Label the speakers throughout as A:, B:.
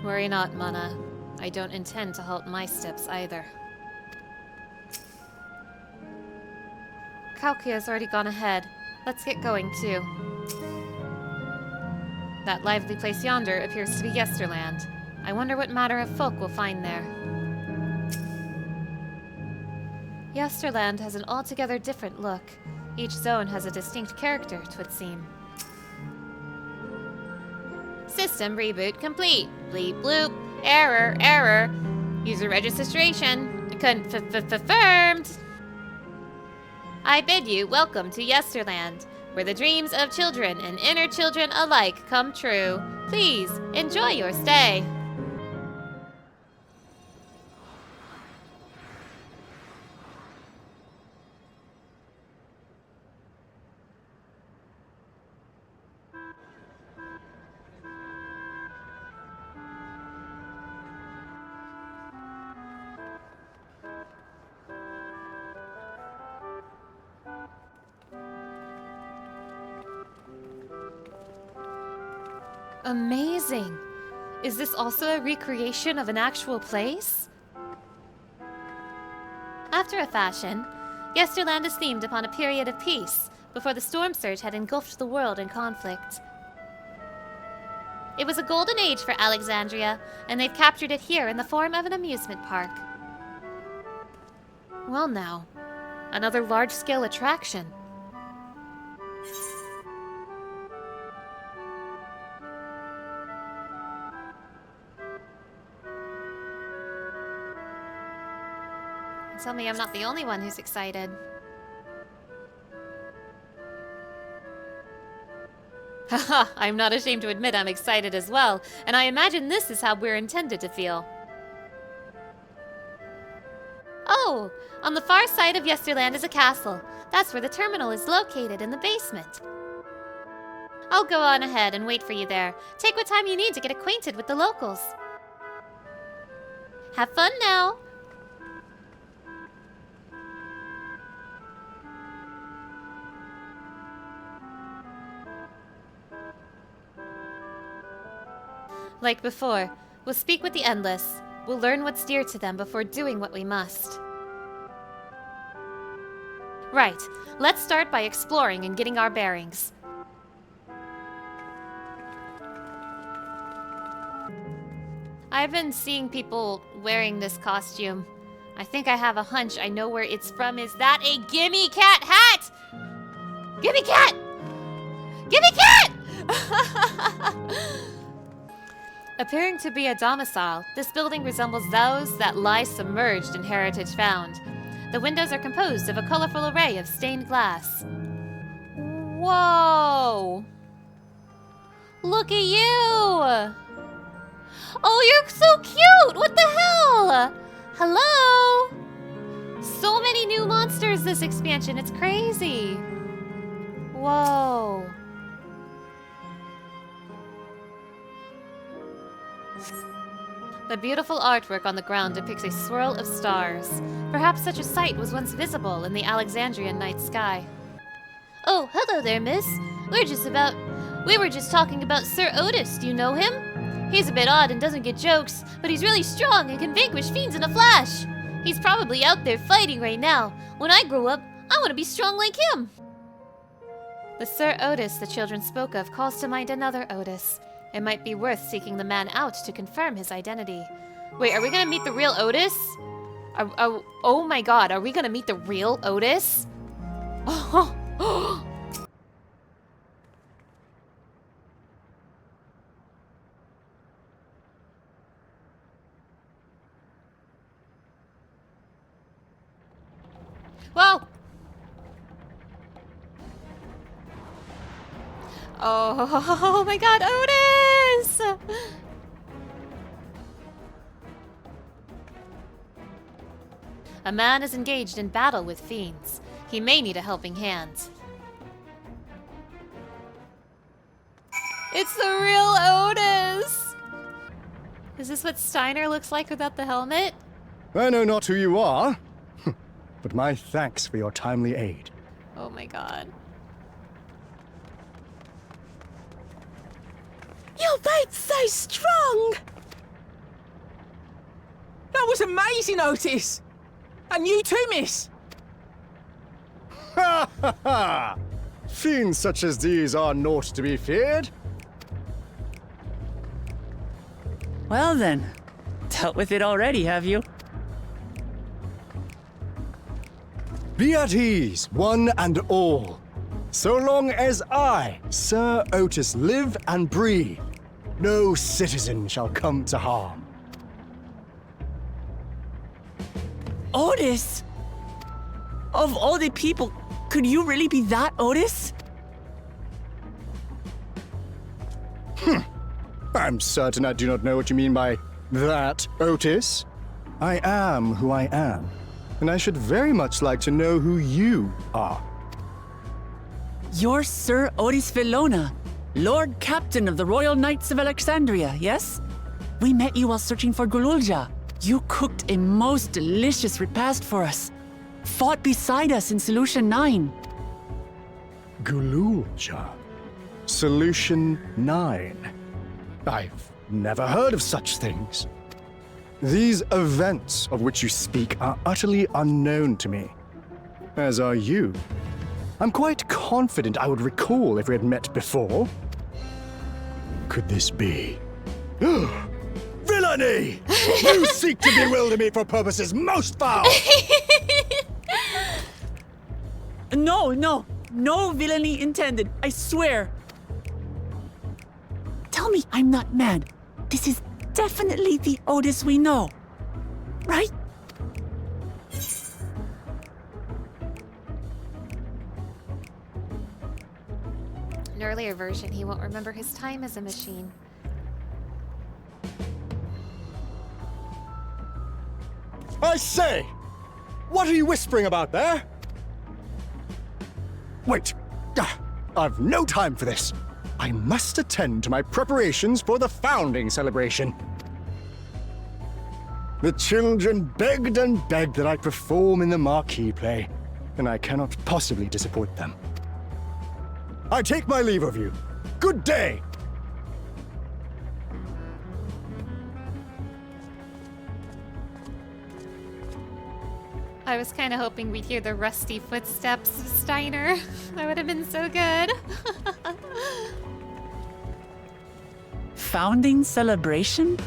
A: Worry not, Mana. I don't intend to halt my steps either. Cahciua's already gone ahead. Let's get going, too. That lively place yonder appears to be Yesterland. I wonder what matter of folk we'll find there. Yesterland has an altogether different look. Each zone has a distinct character, 'twould seem. System reboot complete. Bleep bloop. Error, error. User registration. Confirmed. I bid you welcome to Yesterland, where the dreams of children and inner children alike come true. Please, enjoy your stay. Amazing! Is this also a recreation of an actual place? After a fashion, Yesterland is themed upon a period of peace, before the storm surge had engulfed the world in conflict. It was a golden age for Alexandria, and they've captured it here in the form of an amusement park. Well now, another large-scale attraction. Tell me I'm not the only one who's excited. Haha, I'm not ashamed to admit I'm excited as well, and I imagine this is how we're intended to feel. Oh, on the far side of Yesterland is a castle. That's where the terminal is located, in the basement. I'll go on ahead and wait for you there. Take what time you need to get acquainted with the locals. Have fun now! Like before, we'll speak with the Endless. We'll learn what's dear to them before doing what we must. Right, let's start by exploring and getting our bearings. I've been seeing people wearing this costume. I think I have a hunch I know where it's from. Is that a Gimme Cat hat? Gimme Cat! Gimme Cat! Appearing to be a domicile, this building resembles those that lie submerged in heritage found. The windows are composed of a colorful array of stained glass. Whoa! Look at you! Oh, you're so cute! What the hell? Hello? So many new monsters this expansion, it's crazy. Whoa. The beautiful artwork on the ground depicts a swirl of stars. Perhaps such a sight was once visible in the Alexandrian night sky. Oh, hello there, miss. We were just talking about Sir Otis. Do you know him? He's a bit odd and doesn't get jokes, but he's really strong and can vanquish fiends in a flash. He's probably out there fighting right now. When I grow up, I want to be strong like him. The Sir Otis the children spoke of calls to mind another Otis. It might be worth seeking the man out to confirm his identity. Wait, are we gonna meet the real Otis? Oh my god, are we gonna meet the real Otis? Oh. Whoa! Oh my god, Otis! A man is engaged in battle with fiends. He may need a helping hand. It's the real Otis! Is this what Steiner looks like without the helmet?
B: I know not who you are, but my thanks for your timely aid.
A: Oh my god.
C: Your boat's so strong! was amazing, Otis! And you too, miss!
B: Ha ha ha! Fiends such as these are naught to be feared.
D: Well then, dealt with it already, have you?
B: Be at ease, one and all. So long as I, Sir Otis, live and breathe, no citizen shall come to harm.
D: Otis! Of all the people, could you really be that Otis?
B: I'm certain I do not know what you mean by that, Otis. I am who I am, and I should very much like to know who you are.
D: You're Sir Otis Villona, Lord Captain of the Royal Knights of Alexandria, yes? We met you while searching for Gululja. You cooked a most delicious repast for us. Fought beside us in Solution 9.
B: Gululja. Solution 9. I've never heard of such things. These events of which you speak are utterly unknown to me, as are you. I'm quite confident I would recall if we had met before. Could this be? Villainy! You seek to bewilder me for purposes most foul!
D: No villainy intended, I swear. Tell me I'm not mad. This is definitely the Otis we know, right?
A: An earlier version, he won't remember his time as a machine.
B: I say! What are you whispering about there? Wait! I've no time for this. I must attend to my preparations for the founding celebration. The children begged and begged that I perform in the marquee play, and I cannot possibly disappoint them. I take my leave of you. Good day!
A: I was kind of hoping we'd hear the rusty footsteps of Steiner. That would have been so good.
D: Founding celebration?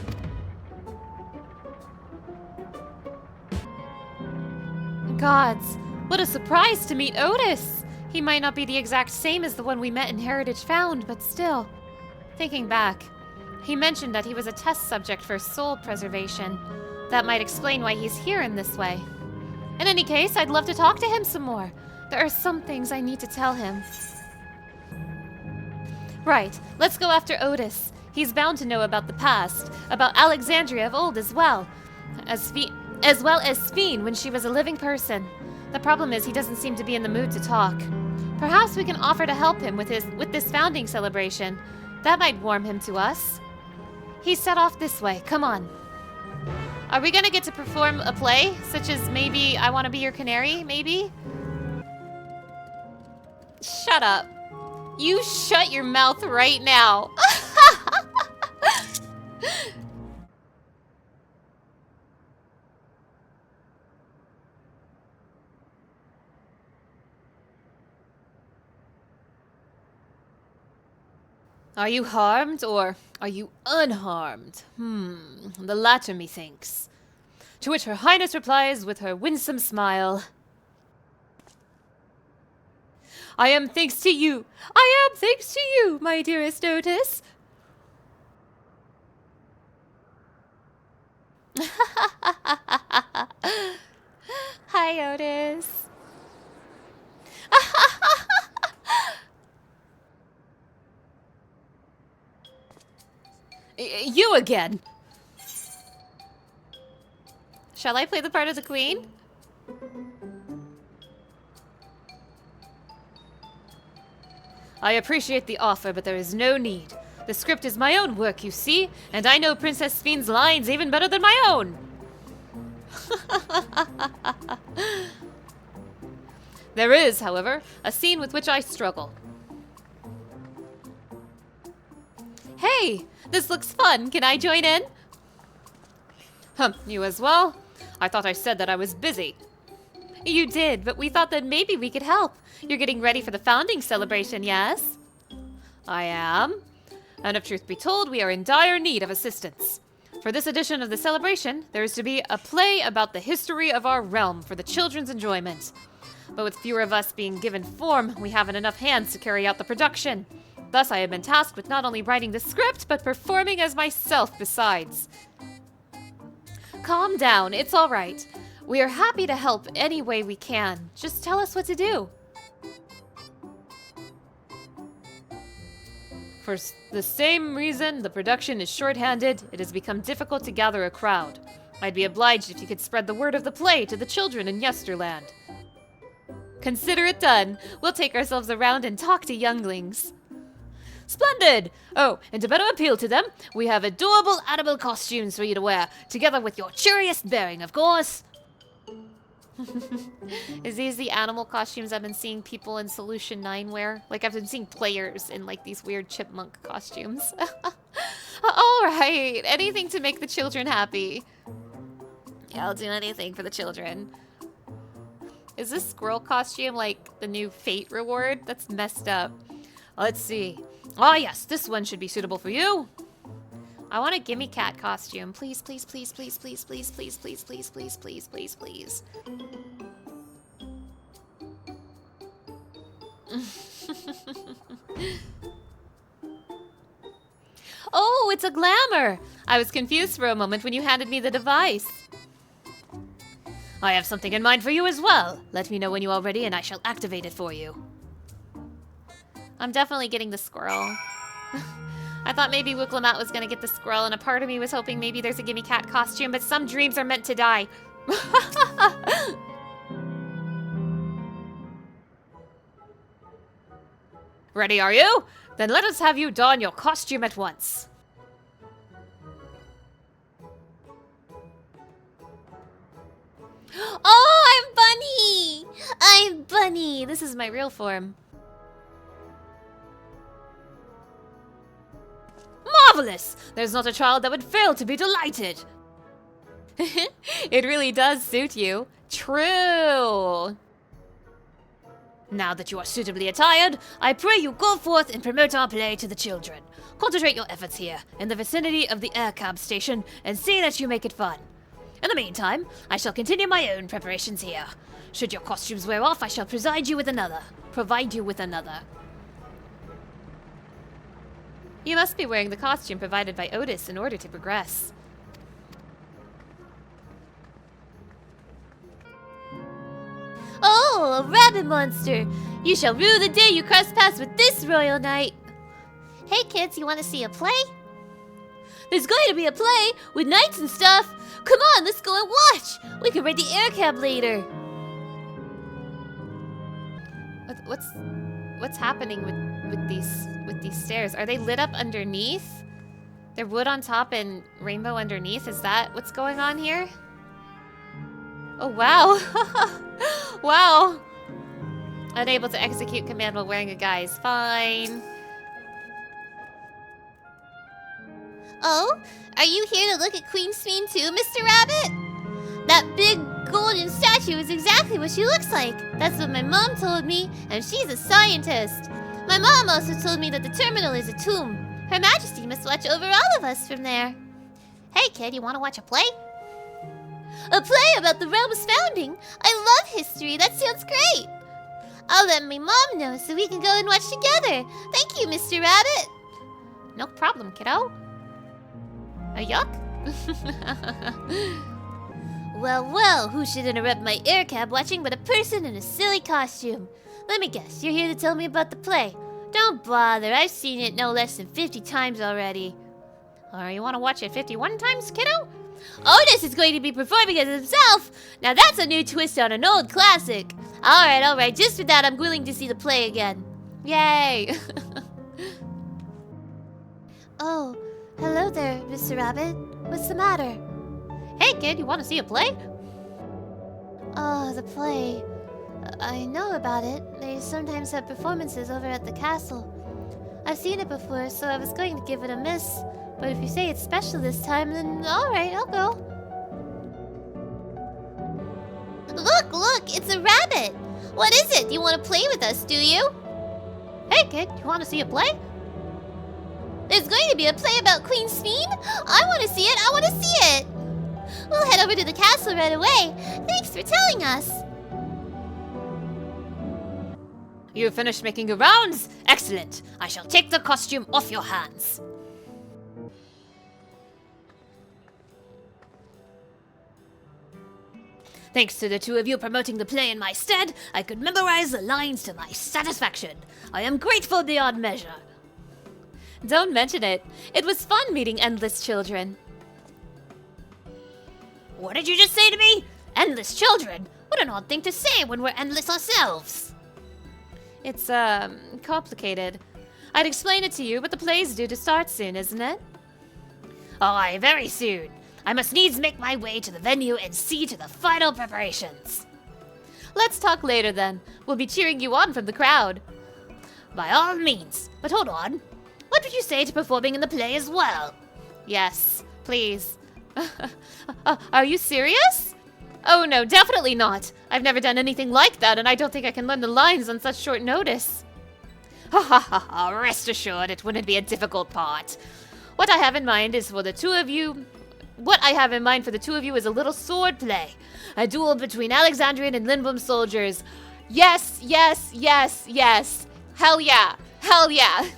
A: Gods, what a surprise to meet Otis! He might not be the exact same as the one we met in Heritage Found, but still. Thinking back, he mentioned that he was a test subject for soul preservation. That might explain why he's here in this way. In any case, I'd love to talk to him some more. There are some things I need to tell him. Right, let's go after Otis. He's bound to know about the past, about Alexandria of old as well. As well as Sphene when she was a living person. The problem is he doesn't seem to be in the mood to talk. Perhaps we can offer to help him with this founding celebration. That might warm him to us. He's set off this way. Come on. Are we gonna get to perform a play? Such as maybe I Want to Be Your Canary, maybe? Shut up. You shut your mouth right now. Are you harmed, or are you unharmed? The latter, methinks. To which Her Highness replies with her winsome smile. I am thanks to you. I am thanks to you, my dearest Otis. Hi, Otis. You again! Shall I play the part of the queen? I appreciate the offer, but there is no need. The script is my own work, you see, and I know Princess Sphene's lines even better than my own. There is, however, a scene with which I struggle. Hey, this looks fun. Can I join in? You as well? I thought I said that I was busy. You did, but we thought that maybe we could help. You're getting ready for the founding celebration, yes? I am. And if truth be told, we are in dire need of assistance. For this edition of the celebration, there is to be a play about the history of our realm for the children's enjoyment. But with fewer of us being given form, we haven't enough hands to carry out the production. Thus, I have been tasked with not only writing the script, but performing as myself besides. Calm down, it's all right. We are happy to help any way we can. Just tell us what to do. For the same reason the production is short-handed, it has become difficult to gather a crowd. I'd be obliged if you could spread the word of the play to the children in Yesterland. Consider it done. We'll take ourselves around and talk to younglings. Splendid! Oh, and to better appeal to them, we have adorable animal costumes for you to wear, together with your cheeriest bearing, of course. Is these the animal costumes I've been seeing people in Solution 9 wear? Like, I've been seeing players in, like, these weird chipmunk costumes. Alright, anything to make the children happy. Yeah, I'll do anything for the children. Is this squirrel costume, like, the new Fate reward? That's messed up. Let's see. Ah, yes, this one should be suitable for you. I want a gimme cat costume. Please, please, please, please, please, please, please, please, please, please, please, please, please. Oh, it's a glamour! I was confused for a moment when you handed me the device. I have something in mind for you as well. Let me know when you are ready and I shall activate it for you. I'm definitely getting the squirrel. I thought maybe Wicklemat was gonna get the squirrel, and a part of me was hoping maybe there's a gimme cat costume, but some dreams are meant to die. Ready, are you? Then let us have you don your costume at once. Oh, I'm Bunny! I'm Bunny! This is my real form. Marvelous! There's not a child that would fail to be delighted. It really does suit you. True. Now that you are suitably attired, I pray you go forth and promote our play to the children. Concentrate your efforts here, in the vicinity of the air cab station, and see that you make it fun. In the meantime, I shall continue my own preparations here. Should your costumes wear off, I shall provide you with another. You must be wearing the costume provided by Otis in order to progress. Oh, a rabbit monster! You shall rue the day you cross paths with this royal knight! Hey kids, you want to see a play? There's going to be a play with knights and stuff! Come on, let's go and watch! We can ride the air cab later! What's happening with these stairs? Are they lit up underneath? They're wood on top and rainbow underneath? Is that what's going on here? Oh, wow. Wow. Unable to execute command while wearing a guise. Fine. Oh, are you here to look at Queen Sphene too, Mr. Rabbit? That big golden statue is exactly what she looks like. That's what my mom told me, and she's a scientist. My mom also told me that the terminal is a tomb. Her Majesty must watch over all of us from there. Hey kid, you want to watch a play? A play about the realm's founding? I love history, that sounds great. I'll let my mom know so we can go and watch together. Thank you, Mr. Rabbit. No problem, kiddo. A yuck? Well, who should interrupt my air cab watching but a person in a silly costume? Let me guess, you're here to tell me about the play. Don't bother, I've seen it no less than 50 times already. Or you want to watch it 51 times, kiddo? Otis is going to be performing as himself! Now that's a new twist on an old classic. Alright, just for that I'm willing to see the play again. Yay! Oh, hello there, Mr. Rabbit. What's the matter? Hey kid, you want to see a play? Oh, the play. I know about it. They sometimes have performances over at the castle. I've seen it before, so I was going to give it a miss. But if you say it's special this time, then alright, I'll go. it's a rabbit. What is it? You want to play with us, do you? Hey, kid, you want to see a play? There's going to be a play about Queen Sphene? I want to see it, I want to see it! We'll head over to the castle right away. Thanks for telling us. You finished making your rounds? Excellent. I shall take the costume off your hands. Thanks to the two of you promoting the play in my stead, I could memorize the lines to my satisfaction. I am grateful beyond measure. Don't mention it. It was fun meeting endless children. What did you just say to me? Endless children? What an odd thing to say when we're endless ourselves. It's, complicated. I'd explain it to you, but the play's due to start soon, isn't it? Aye, very soon. I must needs make my way to the venue and see to the final preparations. Let's talk later then. We'll be cheering you on from the crowd. By all means. But hold on. What would you say to performing in the play as well? Yes, please. Are you serious? Oh no, definitely not. I've never done anything like that, and I don't think I can learn the lines on such short notice. Ha ha ha ha, rest assured it wouldn't be a difficult part. What I have in mind for the two of you is a little sword play. A duel between Alexandrian and Lindblom soldiers. Yes, yes, yes, yes. Hell yeah, hell yeah.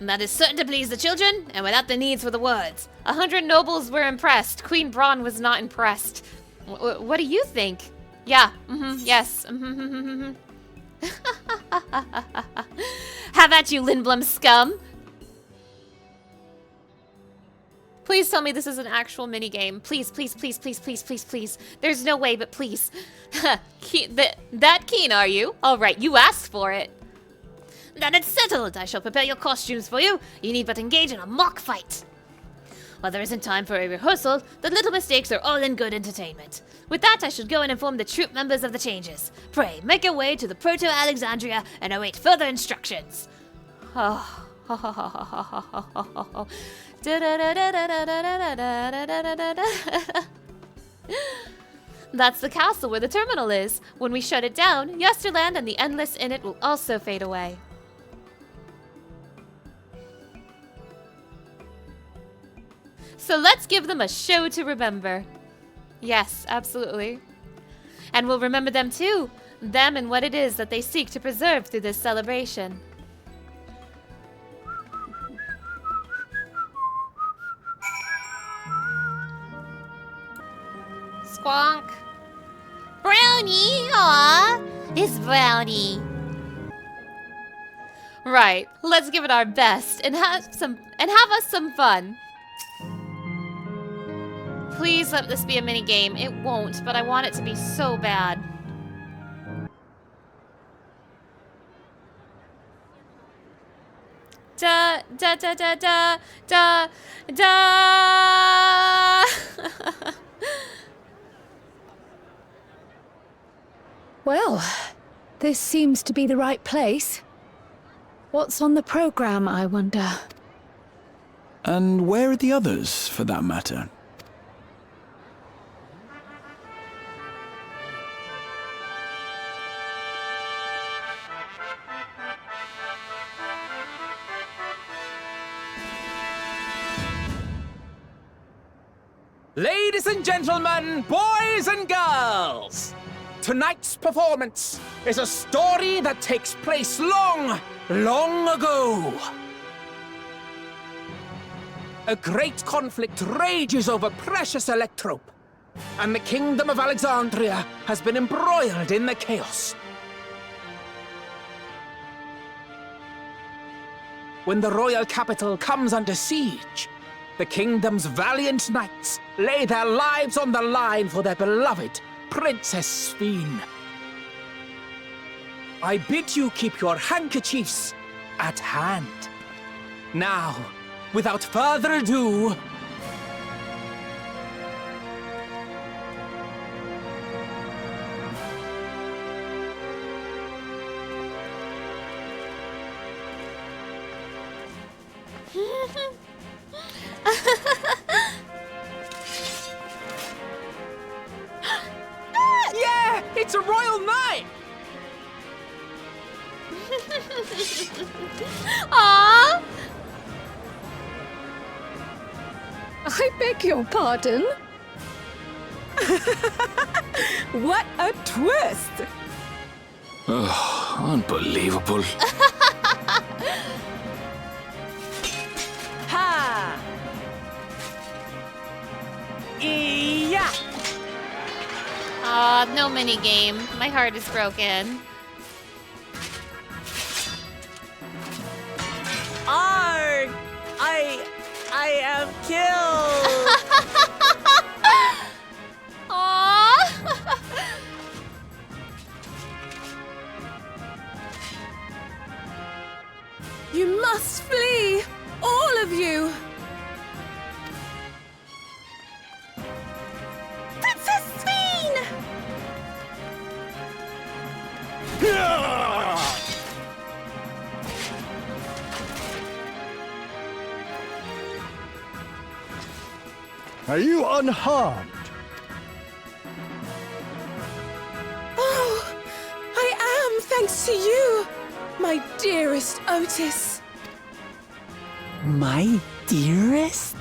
A: And that is certain to please the children, and without the needs for the words. 100 nobles were impressed. Queen Braun was not impressed. What do you think? Yeah, yes. Have at you, Lindblom scum. Please tell me this is an actual minigame. Please, please, please, please, please, please, please. There's no way, but please. That keen, are you? All right, you asked for it. Then it's settled. I shall prepare your costumes for you. You need but engage in a mock fight. While there isn't time for a rehearsal, the little mistakes are all in good entertainment. With that, I should go and inform the troop members of the changes. Pray, make your way to the Proto-Alexandria and await further instructions. That's the castle where the terminal is. When we shut it down, Yesterland and the endless in it will also fade away. So let's give them a show to remember. Yes, absolutely. And we'll remember them too. Them and what it is that they seek to preserve through this celebration. Squonk. Brownie, aw, it's Brownie. Right, let's give it our best and have us some fun. Please let this be a mini game. It won't, but I want it to be so bad. Da da da da da da da.
E: Well, this seems to be the right place. What's on the program, I wonder?
F: And where are the others, for that matter?
C: Ladies and gentlemen, boys and girls, tonight's performance is a story that takes place long, long ago. A great conflict rages over precious Electrope, and the kingdom of Alexandria has been embroiled in the chaos. When the royal capital comes under siege, the kingdom's valiant knights lay their lives on the line for their beloved Princess Sphene. I bid you keep your handkerchiefs at hand. Now, without further ado,
A: Aww!
E: I beg your pardon?
G: What a twist!
F: Unbelievable.
D: Ha! Yeah!
A: Aw, no mini game. My heart is broken.
D: Arg! I am killed!
A: Aww!
G: You must flee! All of you! Princess Sphene!
B: Are you unharmed?
G: Oh, I am, thanks to you, my dearest Otis.
D: My dearest?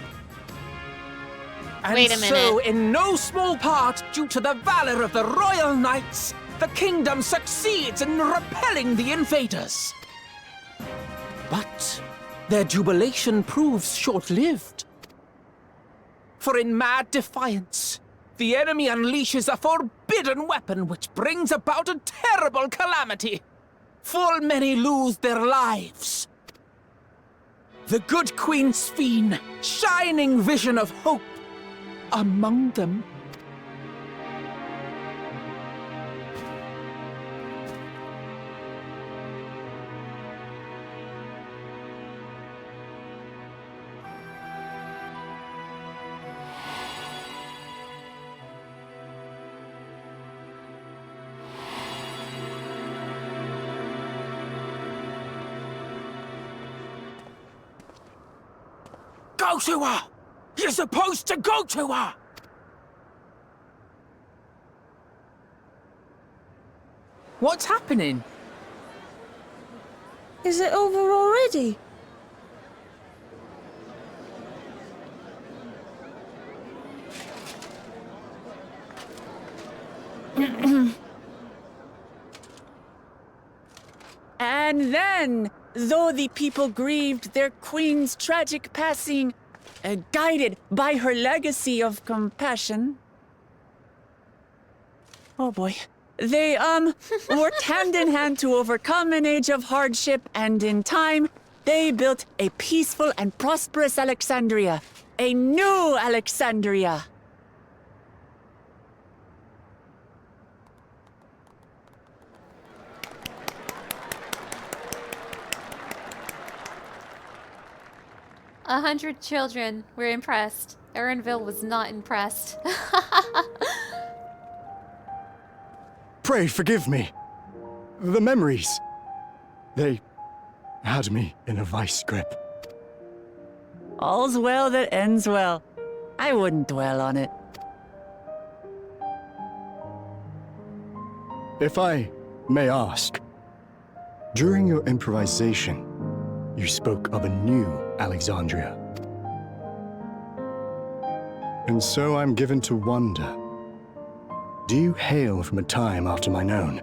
C: And
A: Wait a
C: so,
A: minute.
C: in no small part due to the valor of the royal knights, the kingdom succeeds in repelling the invaders. But their jubilation proves short-lived. For in mad defiance, the enemy unleashes a forbidden weapon which brings about a terrible calamity. Full many lose their lives. The good Queen Sphene, shining vision of hope, among them. Go to her! You're supposed to go to her!
D: What's happening?
G: Is it over already?
D: And then, though the people grieved their queen's tragic passing, guided by her legacy of compassion. Oh boy. They, worked hand in hand to overcome an age of hardship, and in time, they built a peaceful and prosperous Alexandria. A new Alexandria.
A: A 100 children were impressed. Erenville was not impressed.
B: Pray forgive me. The memories. They had me in a vice grip.
D: All's well that ends well. I wouldn't dwell on it.
B: If I may ask, during your improvisation, you spoke of a new Alexandria. And so I'm given to wonder, do you hail from a time after mine own?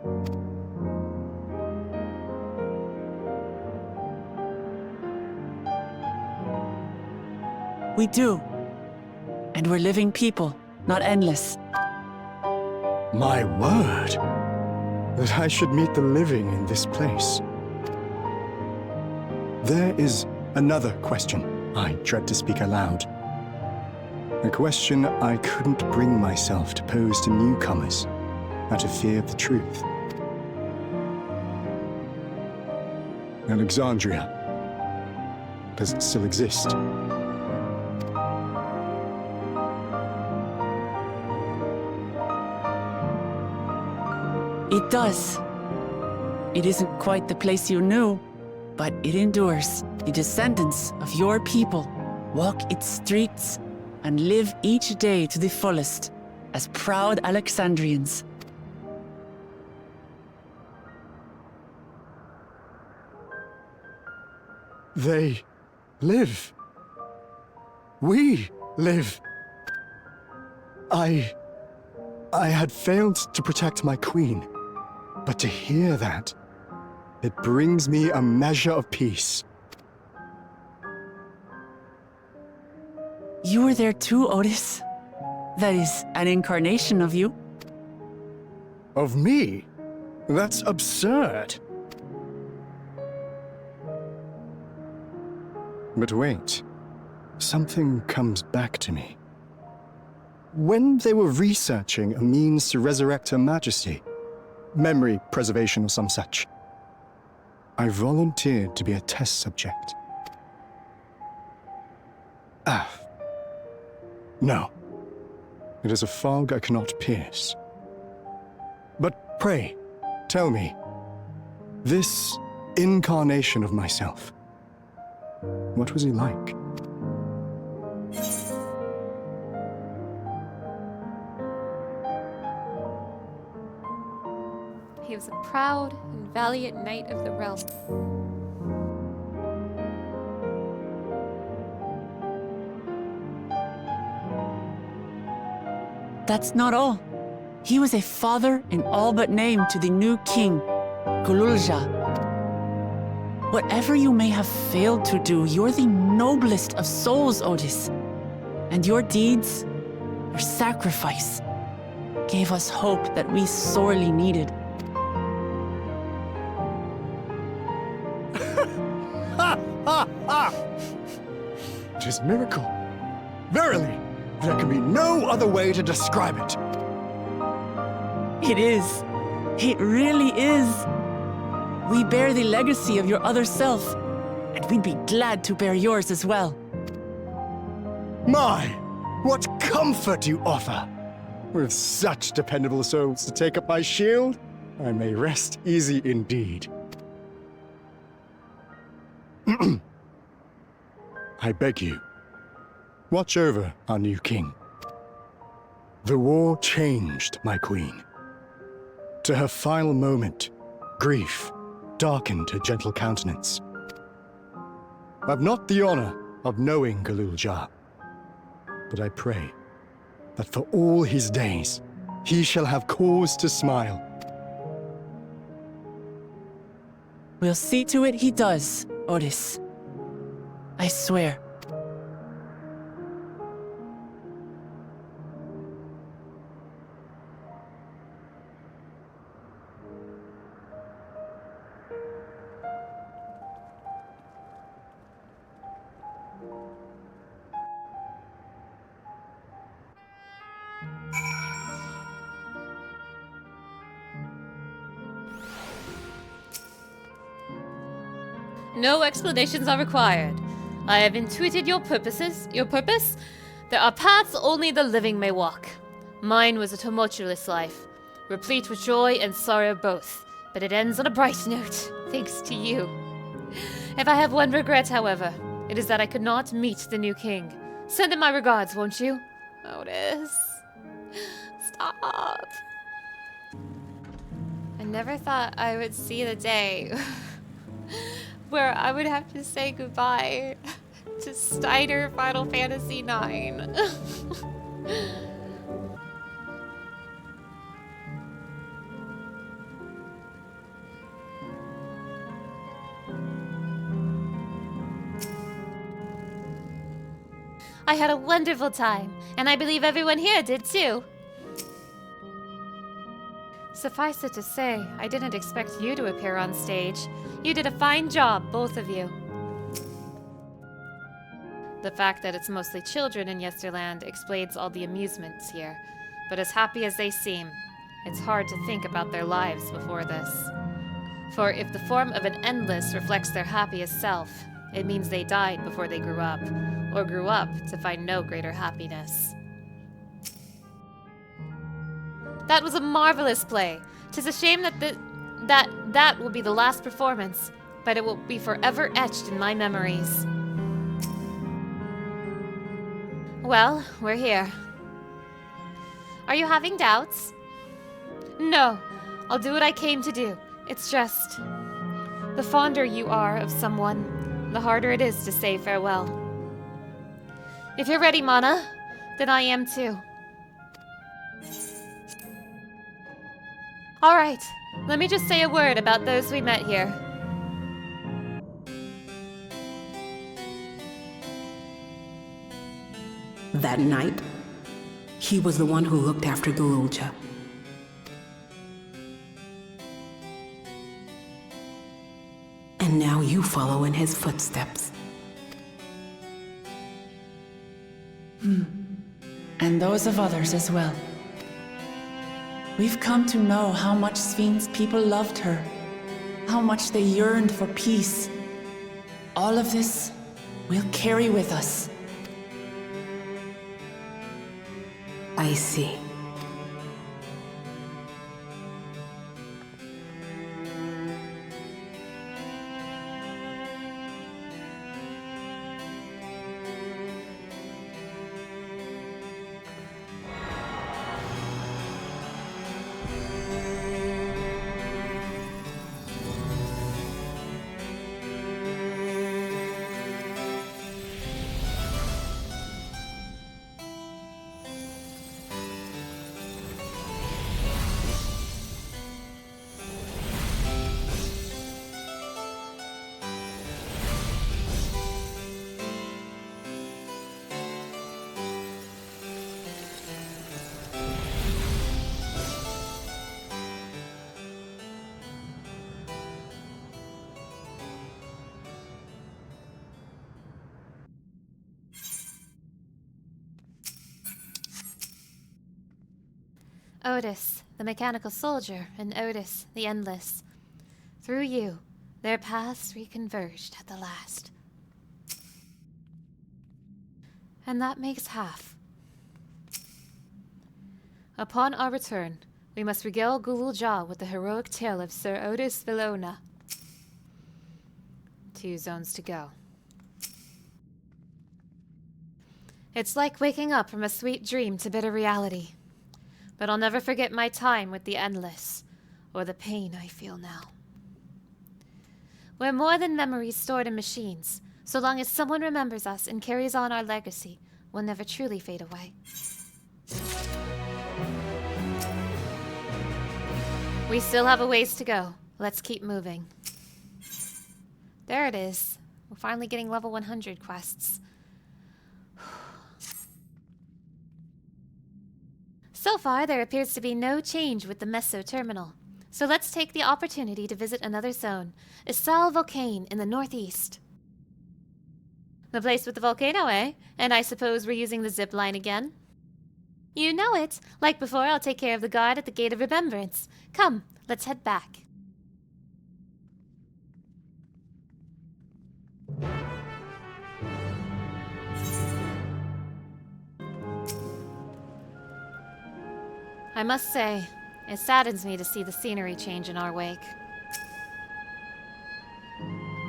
D: We do. And we're living people, not endless.
B: My word, that I should meet the living in this place. There is another question I dread to speak aloud. A question I couldn't bring myself to pose to newcomers out of fear of the truth. Alexandria, does it still exist?
D: It does. It isn't quite the place you knew, but it endures. The descendants of your people walk its streets and live each day to the fullest as proud Alexandrians.
B: They live. We live. I had failed to protect my queen, but to hear that, it brings me a measure of peace.
D: You were there too, Otis. That is, an incarnation of you.
B: Of me? That's absurd. But wait, something comes back to me. When they were researching a means to resurrect Her Majesty, memory preservation or some such, I volunteered to be a test subject. No. It is a fog I cannot pierce. But pray, tell me, this incarnation of myself, what was he like?
A: He was a proud and valiant knight of the realm.
D: That's not all. He was a father in all but name to the new king, Gululja. Whatever you may have failed to do, you're the noblest of souls, Otis. And your deeds, your sacrifice, gave us hope that we sorely needed.
B: It is miracle. Verily, there can be no other way to describe it.
D: It is. It really is. We bear the legacy of your other self, and we'd be glad to bear yours as well.
B: My, what comfort you offer! With such dependable souls to take up my shield, I may rest easy indeed. I beg you, watch over our new king. The war changed my queen. To her final moment, grief darkened her gentle countenance. I've not the honor of knowing Gululja, but I pray that for all his days, he shall have cause to smile.
D: We'll see to it he does, Otis. I swear.
A: No explanations are required. I have intuited your purposes. Your purpose? There are paths only the living may walk. Mine was a tumultuous life, replete with joy and sorrow both, but it ends on a bright note, thanks to you. If I have one regret, however, it is that I could not meet the new king. Send him my regards, won't you? Otis. Stop. I never thought I would see the day where I would have to say goodbye to Steiner Final Fantasy IX. I had a wonderful time, and I believe everyone here did too. Suffice it to say, I didn't expect you to appear on stage. You did a fine job, both of you. The fact that it's mostly children in Yesterland explains all the amusements here, but as happy as they seem, it's hard to think about their lives before this. For if the form of an endless reflects their happiest self, it means they died before they grew up, or grew up to find no greater happiness. That was a marvelous play. 'Tis a shame that will be the last performance, but it will be forever etched in my memories. Well, we're here. Are you having doubts? No, I'll do what I came to do. It's just, the fonder you are of someone, the harder it is to say farewell. If you're ready, Mana, then I am too. Alright, let me just say a word about those we met here.
H: That night, he was the one who looked after Gululja. And now you follow in his footsteps.
D: And those of others as well. We've come to know how much Sphene's people loved her, how much they yearned for peace. All of this we'll carry with us.
H: I see.
A: Otis, the mechanical soldier, and Otis, the endless. Through you, their paths reconverged at the last. And that makes half. Upon our return, we must regale Gululja with the heroic tale of Sir Otis Villona. 2 zones to go. It's like waking up from a sweet dream to bitter reality. But I'll never forget my time with the Endless, or the pain I feel now. We're more than memories stored in machines. So long as someone remembers us and carries on our legacy, we'll never truly fade away. We still have a ways to go. Let's keep moving. There it is. We're finally getting level 100 quests. So far, there appears to be no change with the Meso Terminal. So let's take the opportunity to visit another zone, Asyle Volcane in the northeast. The place with the volcano, eh? And I suppose we're using the zip line again? You know it. Like before, I'll take care of the guard at the Gate of Remembrance. Come, let's head back. I must say, it saddens me to see the scenery change in our wake.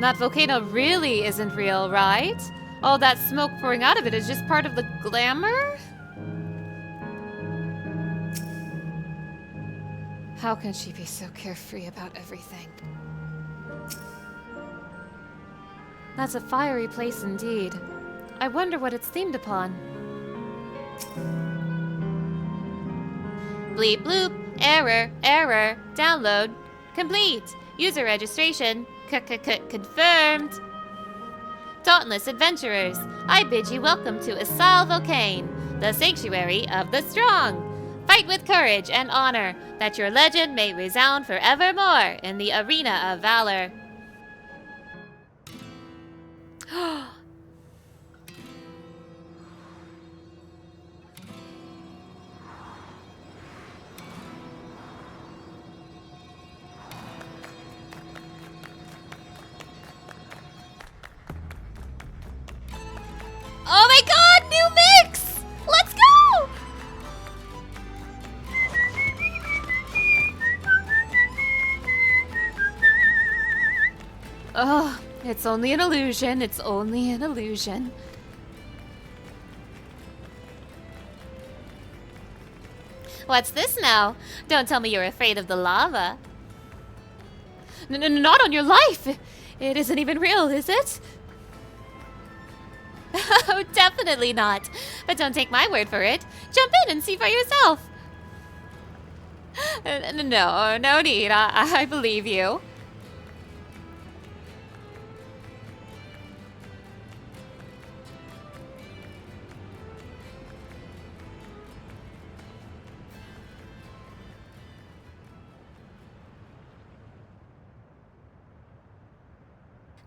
A: That volcano really isn't real, right? All that smoke pouring out of it is just part of the glamour? How can she be so carefree about everything? That's a fiery place indeed. I wonder what it's themed upon. Bleep bloop, error, error, download, complete, user registration, confirmed. Dauntless adventurers, I bid you welcome to Asyle Volcane, the sanctuary of the strong. Fight with courage and honor, that your legend may resound forevermore in the arena of valor. Oh my god, new mix! Let's go! Oh, it's only an illusion, it's only an illusion. What's this now? Don't tell me you're afraid of the lava. Not on your life! It isn't even real, is it? Oh, definitely not. But don't take my word for it. Jump in and see for yourself. No, no need. I believe you.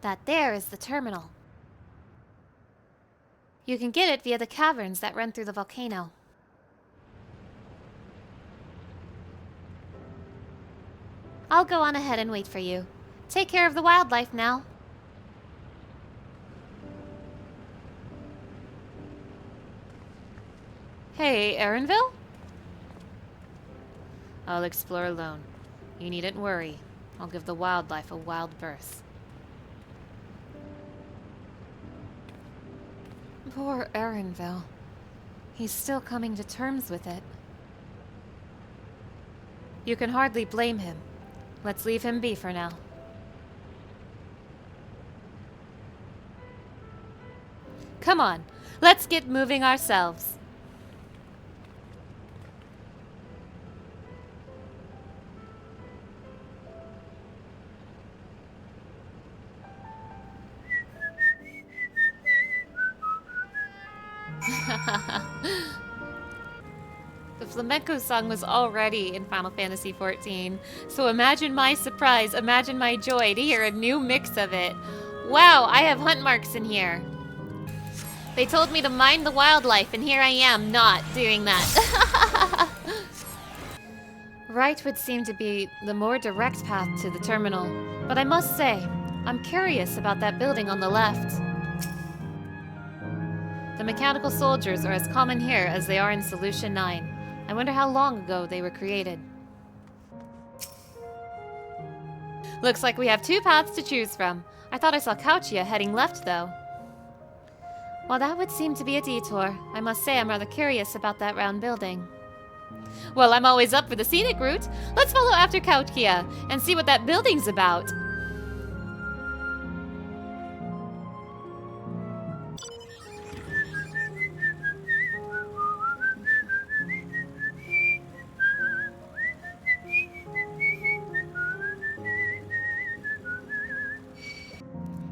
A: That there is the terminal. You can get it via the caverns that run through the volcano. I'll go on ahead and wait for you. Take care of the wildlife now. Hey, Erenville? I'll explore alone. You needn't worry. I'll give the wildlife a wild birth. Poor Erenville. He's still coming to terms with it. You can hardly blame him. Let's leave him be for now. Come on, let's get moving ourselves. The flamenco song was already in Final Fantasy XIV, so imagine my surprise, imagine my joy to hear a new mix of it. Wow, I have hunt marks in here. They told me to mind the wildlife, and here I am not doing that. Right would seem to be the more direct path to the terminal, but I must say, I'm curious about that building on the left. The mechanical soldiers are as common here as they are in Solution 9. I wonder how long ago they were created. Looks like we have two paths to choose from. I thought I saw Cahciua heading left, though. Well, that would seem to be a detour. I must say I'm rather curious about that round building. Well, I'm always up for the scenic route. Let's follow after Cahciua and see what that building's about.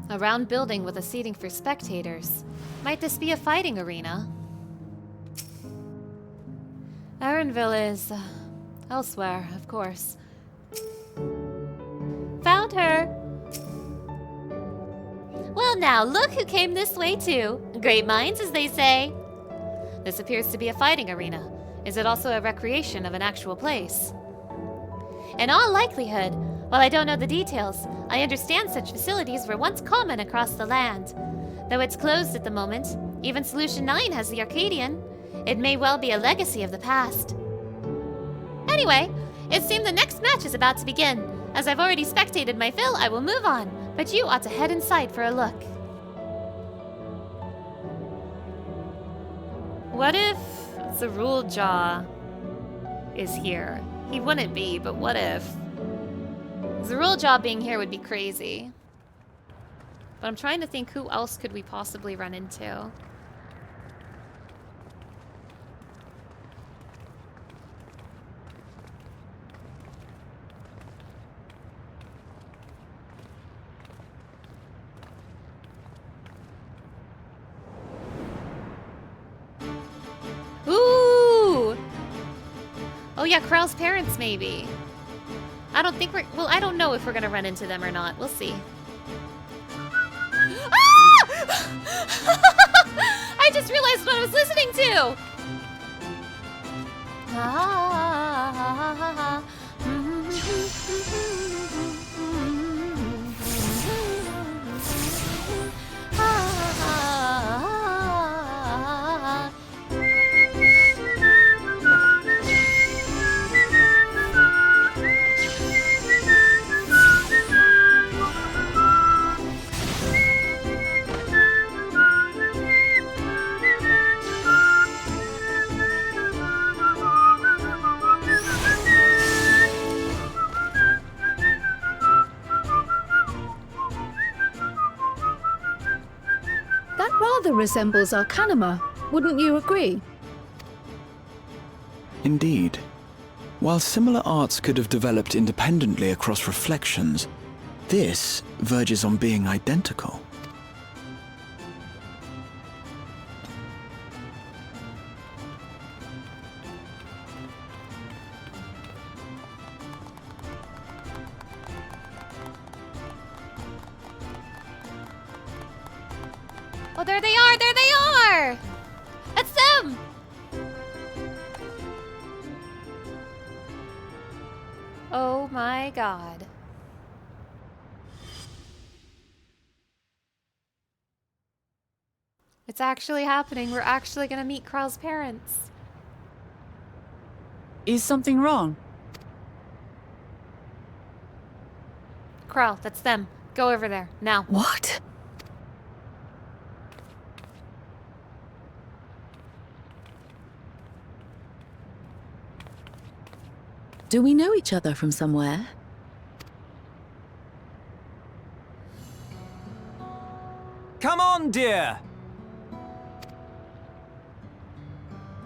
A: A round building with a seating for spectators. Might this be a fighting arena? Erenville is elsewhere, of course. Found her! Well now, look who came this way too. Great minds, as they say. This appears to be a fighting arena. Is it also a recreation of an actual place? In all likelihood, while I don't know the details, I understand such facilities were once common across the land. Though it's closed at the moment, even Solution 9 has the Arcadian. It may well be a legacy of the past. Anyway, it seems the next match is about to begin. As I've already spectated my fill, I will move on, but you ought to head inside for a look. What if Zerul Jaw is here? He wouldn't be, but what if? Zerul Jaw being here would be crazy. But I'm trying to think who else could we possibly run into. Ooh! Oh yeah, Krile's parents maybe. I don't think well, I don't know if we're gonna run into them or not. We'll see. Ah! I just realized what I was listening to!
E: rather resembles Arcanima, wouldn't you agree?
F: Indeed. While similar arts could have developed independently across reflections, this verges on being identical.
A: Oh, there they are! There they are! It's them! Oh my god. It's actually happening. We're actually gonna meet Krile's parents.
D: Is something wrong?
A: Krile, that's them. Go over there, now.
E: What?
I: Do we know each other from somewhere?
C: Come on, dear!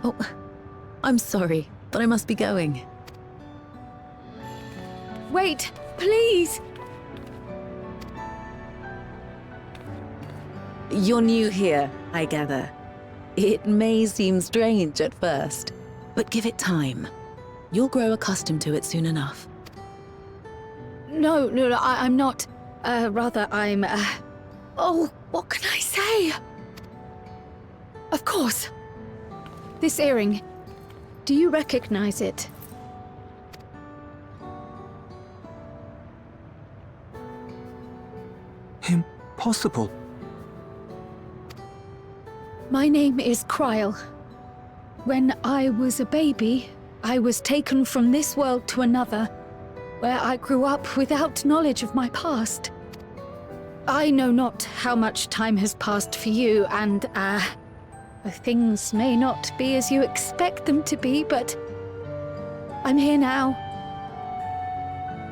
I: Oh, I'm sorry, but I must be going.
E: Wait, please!
I: You're new here, I gather. It may seem strange at first, but give it time. You'll grow accustomed to it soon enough.
E: No, I'm not. Rather, I'm, Oh, what can I say? Of course. This earring. Do you recognize it?
C: Impossible.
E: My name is Krile. When I was a baby, I was taken from this world to another, where I grew up without knowledge of my past. I know not how much time has passed for you, and, things may not be as you expect them to be, but I'm here now.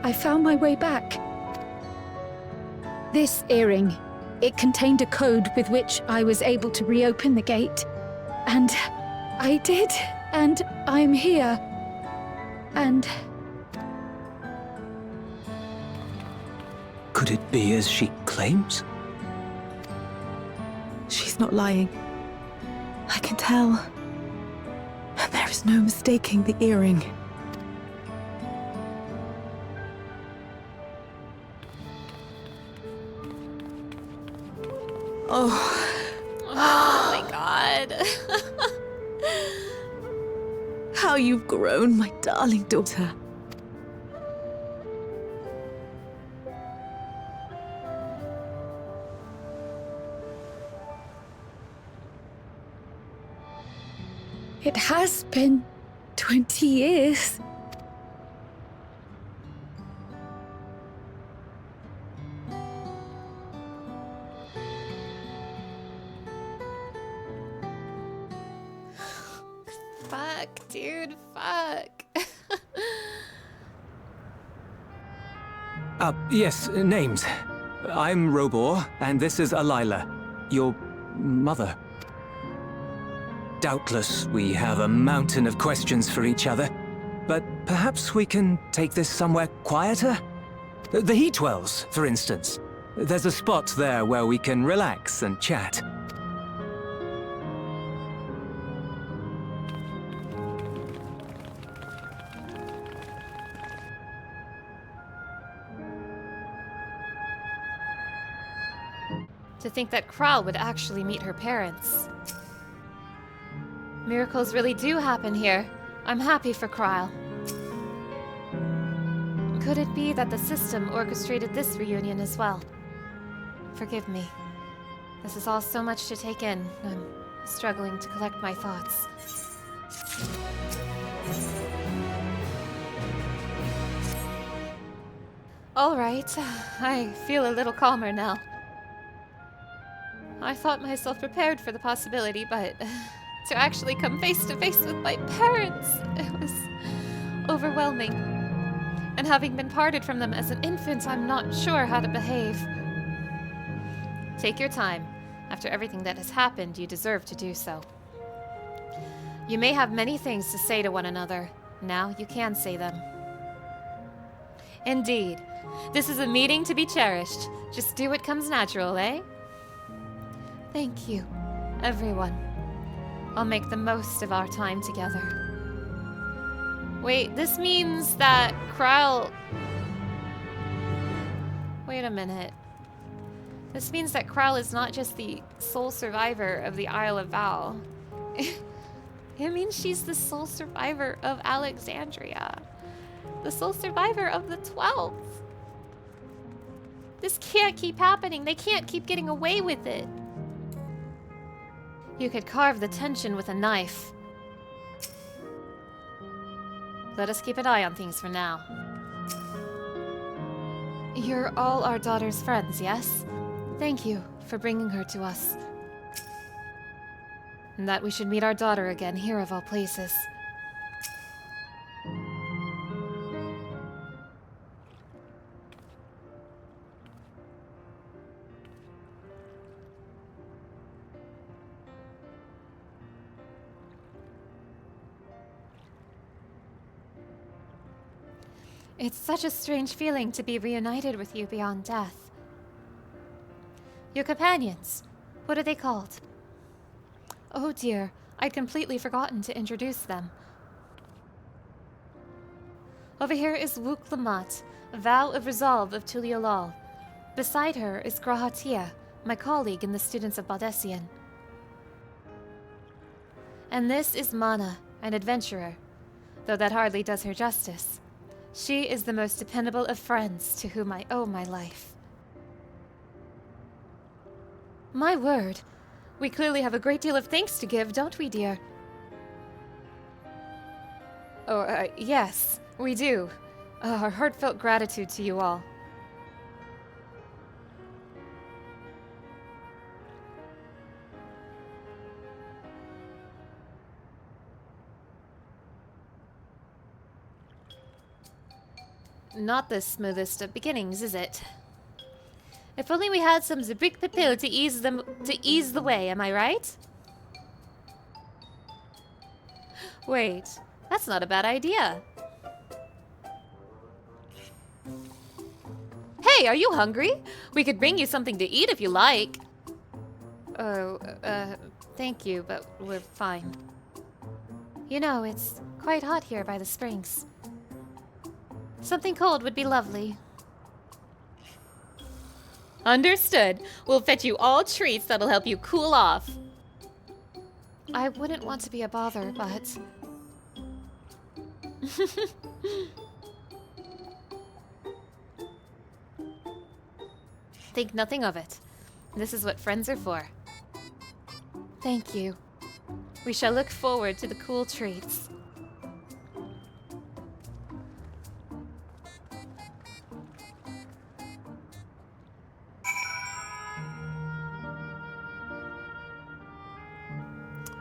E: I found my way back. This earring, it contained a code with which I was able to reopen the gate. And I did, and I'm here. And...
C: Could it be as she claims?
I: She's not lying. I can tell. And there is no mistaking the earring.
A: Oh my god.
I: How you've grown, my darling daughter.
E: it has been 20 years.
A: Fuck, dude, fuck.
C: Yes, names. I'm Robor, and this is Alila, your mother. Doubtless, we have a mountain of questions for each other, but perhaps we can take this somewhere quieter? The heat wells, for instance. There's a spot there where we can relax and chat.
A: To think that Krile would actually meet her parents. Miracles really do happen here. I'm happy for Krile. Could it be that the system orchestrated this reunion as well? Forgive me. This is all so much to take in. I'm struggling to collect my thoughts. All right, I feel a little calmer now. I thought myself prepared for the possibility, but to actually come face to face with my parents, it was overwhelming. And having been parted from them as an infant, I'm not sure how to behave. Take your time. After everything that has happened, you deserve to do so. You may have many things to say to one another. Now you can say them. Indeed. This is a meeting to be cherished. Just do what comes natural, eh? Thank you, everyone. I'll make the most of our time together. Wait, this means that Krile... Wait a minute. This means that Krile is not just the sole survivor of the Isle of Val. It means she's the sole survivor of Alexandria. The sole survivor of the 12th. This can't keep happening. They can't keep getting away with it. You could carve the tension with a knife. Let us keep an eye on things for now. You're all our daughter's friends, yes? Thank you for bringing her to us. And that we should meet our daughter again here of all places. It's such a strange feeling to be reunited with you beyond death. Your companions, what are they called? Oh dear, I'd completely forgotten to introduce them. Over here is Wuk Lamat, Vow of Resolve of Tuliolal. Beside her is Cahciua, my colleague in the Students of Baldessian. And this is Mana, an adventurer, though that hardly does her justice. She is the most dependable of friends to whom I owe my life. My word, we clearly have a great deal of thanks to give, don't we, dear? Oh, yes, we do. Our heartfelt gratitude to you all. Not the smoothest of beginnings, is it? If only we had some Zabrik Pipil to ease the way, am I right? Wait, that's not a bad idea. Hey, are you hungry? We could bring you something to eat if you like. Oh, thank you, but we're fine. You know, it's quite hot here by the springs. Something cold would be lovely. Understood. We'll fetch you all treats that'll help you cool off. I wouldn't want to be a bother, but... Think nothing of it. This is what friends are for. Thank you. We shall look forward to the cool treats.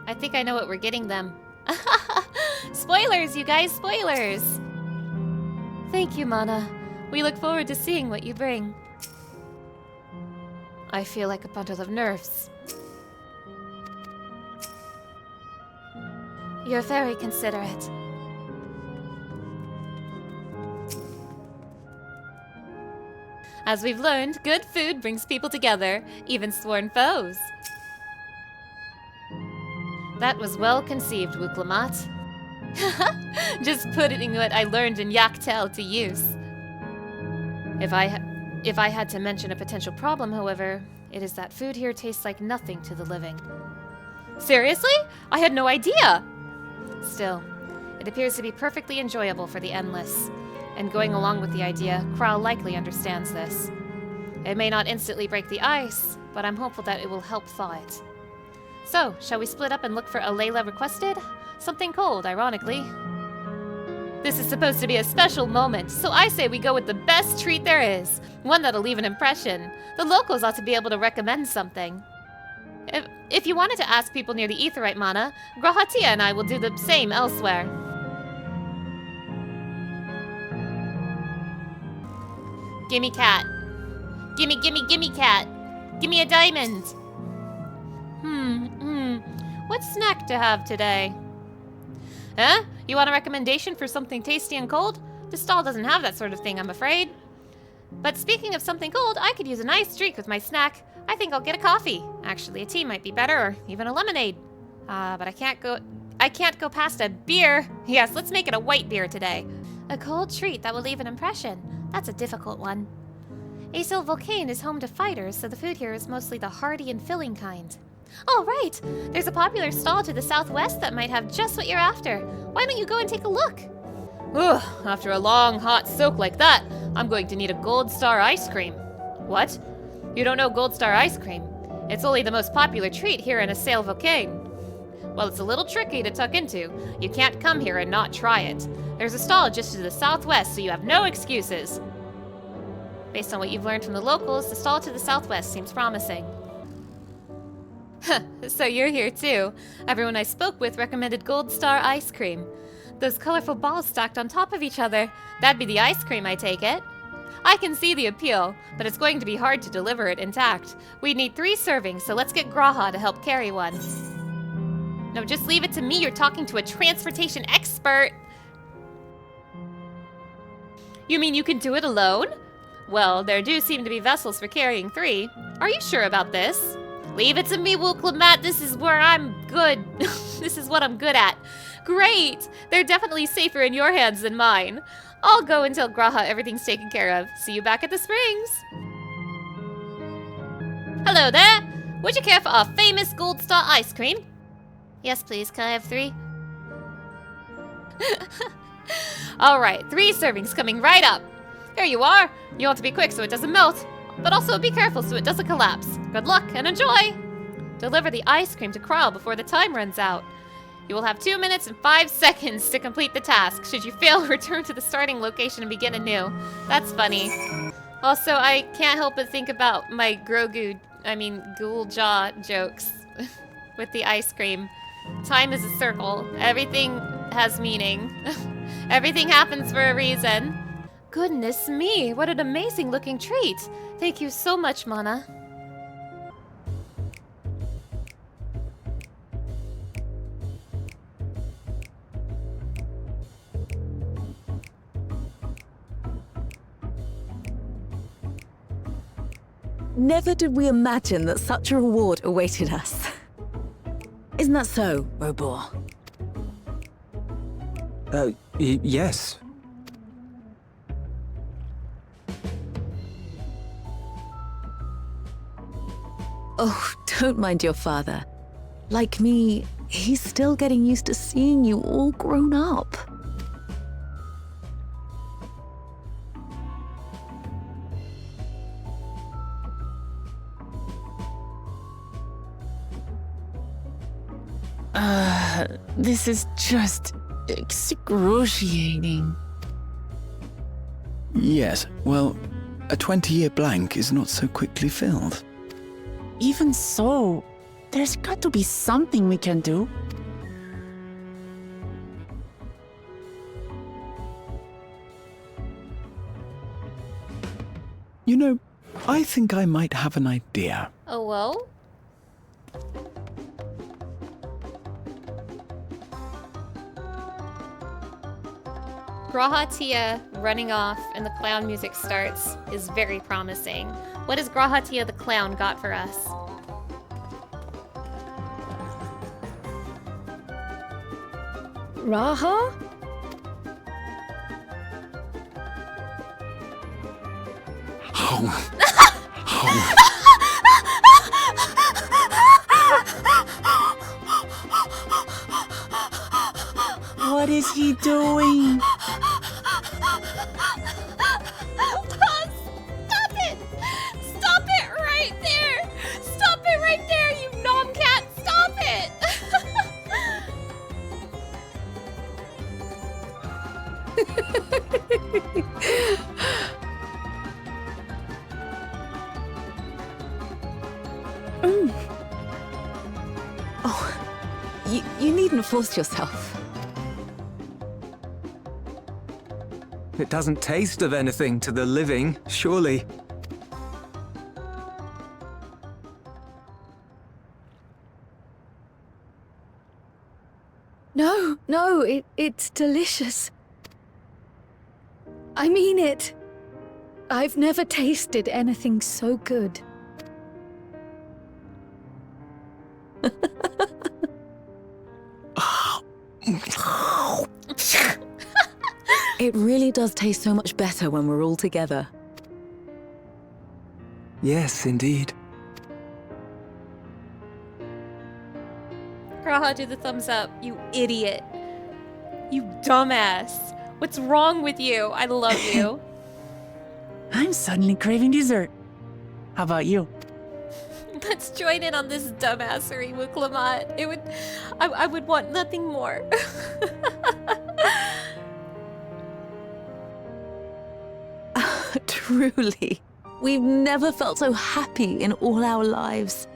A: I think I know what we're getting them. Spoilers, you guys, spoilers! Thank you, Mana. We look forward to seeing what you bring. I feel like a bundle of nerves. You're very considerate. As we've learned, good food brings people together, even sworn foes. That was well conceived, Wuk Lamat. Just putting what I learned in Yaktel to use. If I had to mention a potential problem, however, it is that food here tastes like nothing to the living. Seriously? I had no idea! Still, it appears to be perfectly enjoyable for the endless. And going along with the idea, Krile likely understands this. It may not instantly break the ice, but I'm hopeful that it will help thaw it. So, shall we split up and look for a Layla requested? Something cold, ironically. This is supposed to be a special moment, so I say we go with the best treat there is. One that'll leave an impression. The locals ought to be able to recommend something. If you wanted to ask people near the Aetheryte Mana, Cahciua and I will do the same elsewhere. Gimme cat. Gimme cat. Gimme a diamond. What snack to have today? Huh? You want a recommendation for something tasty and cold? This stall doesn't have that sort of thing, I'm afraid. But speaking of something cold, I could use a nice drink with my snack. I think I'll get a coffee. Actually, a tea might be better, or even a lemonade. But I can't go past a beer. Yes, let's make it a white beer today. A cold treat that will leave an impression. That's a difficult one. Asyle Volcane is home to fighters, so the food here is mostly the hearty and filling kind. Oh, right! There's a popular stall to the southwest that might have just what you're after. Why don't you go and take a look? Ugh, after a long, hot soak like that, I'm going to need a Gold Star ice cream. What? You don't know Gold Star ice cream? It's only the most popular treat here in Asyle Volcane. Well, it's a little tricky to tuck into. You can't come here and not try it. There's a stall just to the southwest, so you have no excuses. Based on what you've learned from the locals, the stall to the southwest seems promising. So you're here too. Everyone I spoke with recommended Gold Star ice cream. Those colorful balls stacked on top of each other. That'd be the ice cream, I take it. I can see the appeal, but it's going to be hard to deliver it intact. We'd need 3 servings, so let's get Graha to help carry one. No, just leave it to me. You're talking to a transportation expert. You mean you can do it alone? Well, there do seem to be vessels for carrying 3. Are you sure about this? Leave it to me, Wulklamat. This is where I'm good. This is what I'm good at. Great! They're definitely safer in your hands than mine. I'll go and tell Graha everything's taken care of. See you back at the springs. Hello there! Would you care for our famous Gold Star ice cream? Yes, please. Can I have 3? Alright, 3 servings coming right up. Here you are. You want to be quick so it doesn't melt, but also be careful so it doesn't collapse. Good luck and enjoy! Deliver the ice cream to Krile before the time runs out. You will have 2 minutes and 5 seconds to complete the task. Should you fail, return to the starting location and begin anew. That's funny. Also, I can't help but think about my ghoul jaw jokes with the ice cream. Time is a circle. Everything has meaning. Everything happens for a reason. Goodness me, what an amazing looking treat. Thank you so much, Mana.
I: Never did we imagine that such a reward awaited us. Isn't that so, Robor?
C: Yes.
I: Oh, don't mind your father. Like me, he's still getting used to seeing you all grown up.
D: This is just excruciating.
F: Yes, well, a 20-year blank is not so quickly filled.
D: Even so, there's got to be something we can do.
F: You know, I think I might have an idea.
A: Oh, well? Graha Tia running off and the clown music starts is very promising. What has Graha Tia the clown got for us?
E: Raha?
D: What is he doing?
A: Stop it! Stop it right there! Stop it right there, you nomcat! Stop it!
I: Oh, you needn't force yourself.
C: It doesn't taste of anything to the living, surely.
E: No, it's delicious. I mean it. I've never tasted anything so good.
I: It really does taste so much better when we're all together.
F: Yes, indeed.
A: Graha, do the thumbs up, you idiot. You dumbass. What's wrong with you? I love you.
D: I'm suddenly craving dessert. How about you?
A: Let's join in on this dumbassery, Wuklamat. I would want nothing more.
I: Truly, we've never felt so happy in all our lives.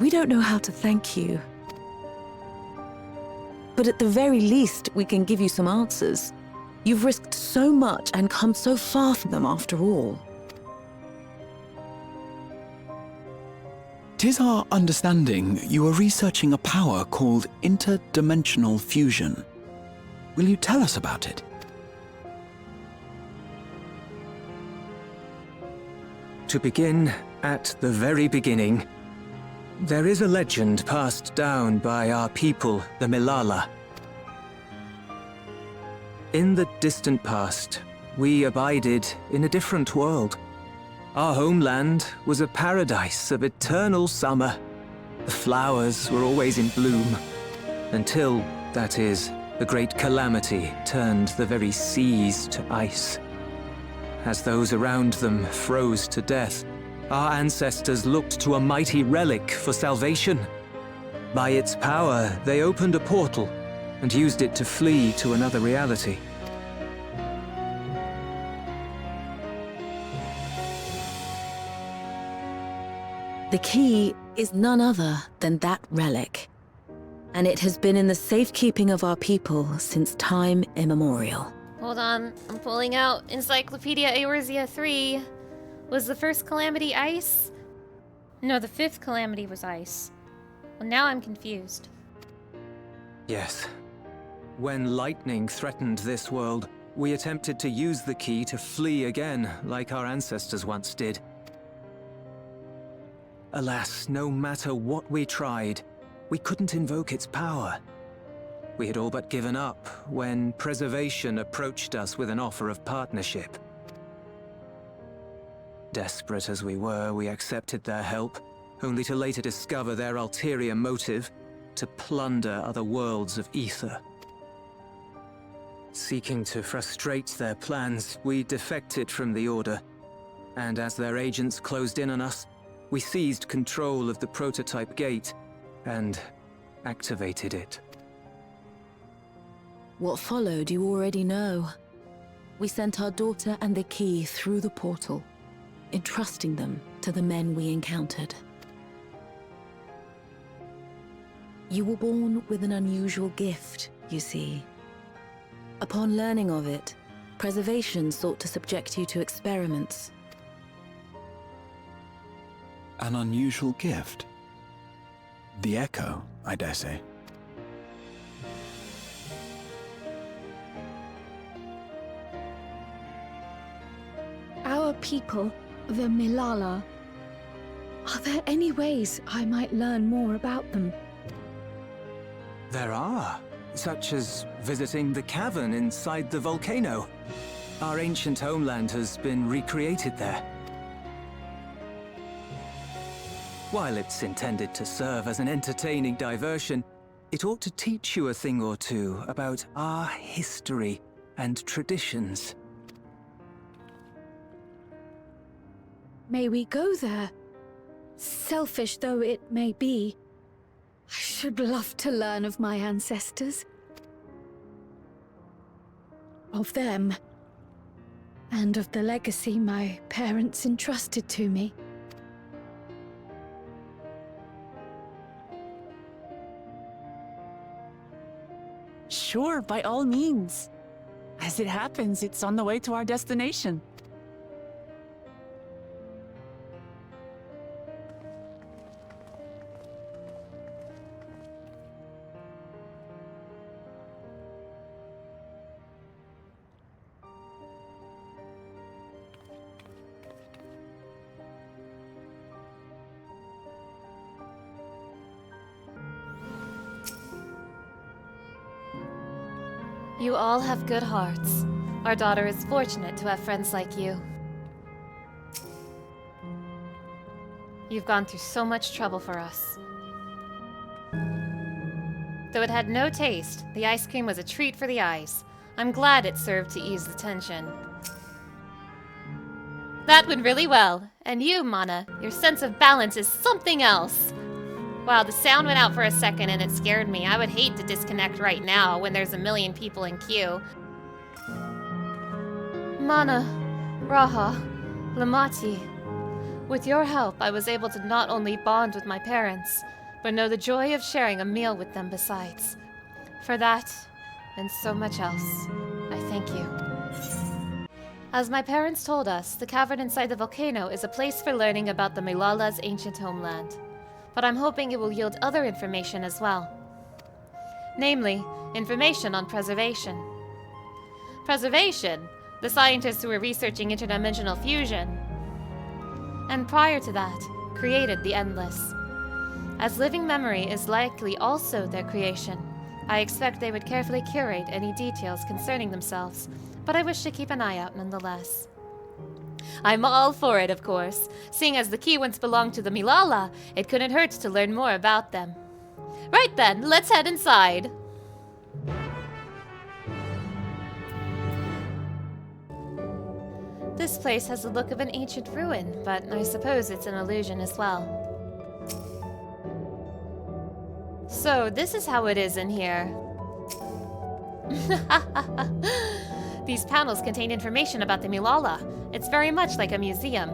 I: We don't know how to thank you. But at the very least, we can give you some answers. You've risked so much and come so far from them after all.
F: 'Tis our understanding you are researching a power called interdimensional fusion. Will you tell us about it?
C: To begin at the very beginning, there is a legend passed down by our people, the Milalla. In the distant past, we abided in a different world. Our homeland was a paradise of eternal summer. The flowers were always in bloom, until, that is, the great calamity turned the very seas to ice. As those around them froze to death, our ancestors looked to a mighty relic for salvation. By its power, they opened a portal and used it to flee to another reality.
I: The key is none other than that relic. And it has been in the safekeeping of our people since time immemorial.
A: Hold on, I'm pulling out Encyclopedia Eorzea 3. Was the first calamity ice? No, the fifth calamity was ice. Well, now I'm confused.
C: Yes. When lightning threatened this world, we attempted to use the key to flee again, like our ancestors once did. Alas, no matter what we tried, we couldn't invoke its power. We had all but given up when Preservation approached us with an offer of partnership. Desperate as we were, we accepted their help, only to later discover their ulterior motive, to plunder other worlds of ether. Seeking to frustrate their plans, we defected from the Order, and as their agents closed in on us, we seized control of the prototype gate and activated it.
I: What followed you already know. We sent our daughter and the key through the portal, entrusting them to the men we encountered. You were born with an unusual gift, you see. Upon learning of it, Preservation sought to subject you to experiments.
F: An unusual gift? The echo, I dare say.
E: Our people, the Milalla. Are there any ways I might learn more about them?
C: There are, such as visiting the cavern inside the volcano. Our ancient homeland has been recreated there. While it's intended to serve as an entertaining diversion, it ought to teach you a thing or two about our history and traditions.
E: May we go there? Selfish though it may be, I should love to learn of my ancestors. Of them. And of the legacy my parents entrusted to me.
D: Sure, by all means. As it happens, it's on the way to our destination.
A: You all have good hearts. Our daughter is fortunate to have friends like you. You've gone through so much trouble for us. Though it had no taste, the ice cream was a treat for the eyes. I'm glad it served to ease the tension. That went really well. And you, Mana, your sense of balance is something else. Wow, the sound went out for a second and it scared me. I would hate to disconnect right now when there's a million people in queue. Mana, Raha, Lamati, with your help, I was able to not only bond with my parents, but know the joy of sharing a meal with them besides. For that, and so much else, I thank you. As my parents told us, the cavern inside the volcano is a place for learning about the Milalla's ancient homeland. But I'm hoping it will yield other information as well. Namely, information on preservation. Preservation? The scientists who were researching interdimensional fusion. And prior to that, created the Endless. As living memory is likely also their creation, I expect they would carefully curate any details concerning themselves, but I wish to keep an eye out nonetheless. I'm all for it, of course. Seeing as the key once belonged to the Milalla, it couldn't hurt to learn more about them. Right then, let's head inside. This place has the look of an ancient ruin, but I suppose it's an illusion as well. So, this is how it is in here. These panels contain information about the Milalla. It's very much like a museum.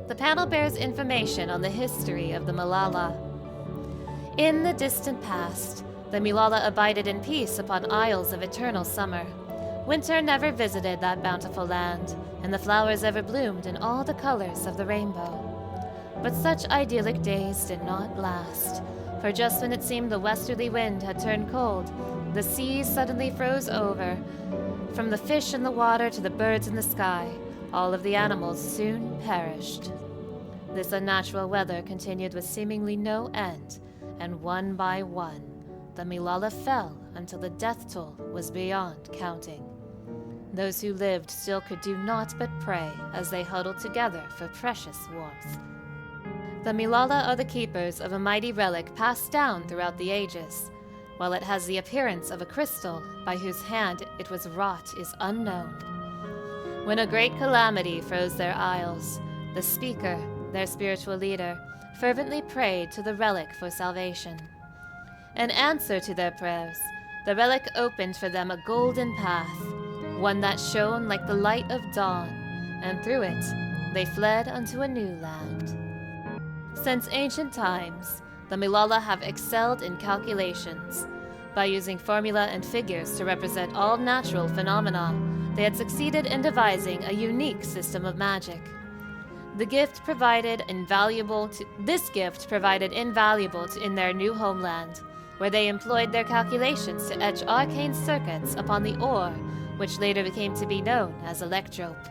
A: The panel bears information on the history of the Milalla. In the distant past, the Milalla abided in peace upon isles of eternal summer. Winter never visited that bountiful land, and the flowers ever bloomed in all the colors of the rainbow. But such idyllic days did not last, for just when it seemed the westerly wind had turned cold, the seas suddenly froze over. From the fish in the water to the birds in the sky, all of the animals soon perished. This unnatural weather continued with seemingly no end, and one by one, the Milalla fell until the death toll was beyond counting. Those who lived still could do naught but pray as they huddled together for precious warmth. The Milalla are the keepers of a mighty relic passed down throughout the ages. While it has the appearance of a crystal, by whose hand it was wrought is unknown. When a great calamity froze their isles, the speaker, their spiritual leader, fervently prayed to the relic for salvation. In answer to their prayers, the relic opened for them a golden path, one that shone like the light of dawn, and through it they fled unto a new land. Since ancient times, the Milalla have excelled in calculations. By using formula and figures to represent all natural phenomena, they had succeeded in devising a unique system of magic. This gift provided invaluable in their new homeland, where they employed their calculations to etch arcane circuits upon the ore, which later became to be known as electrope.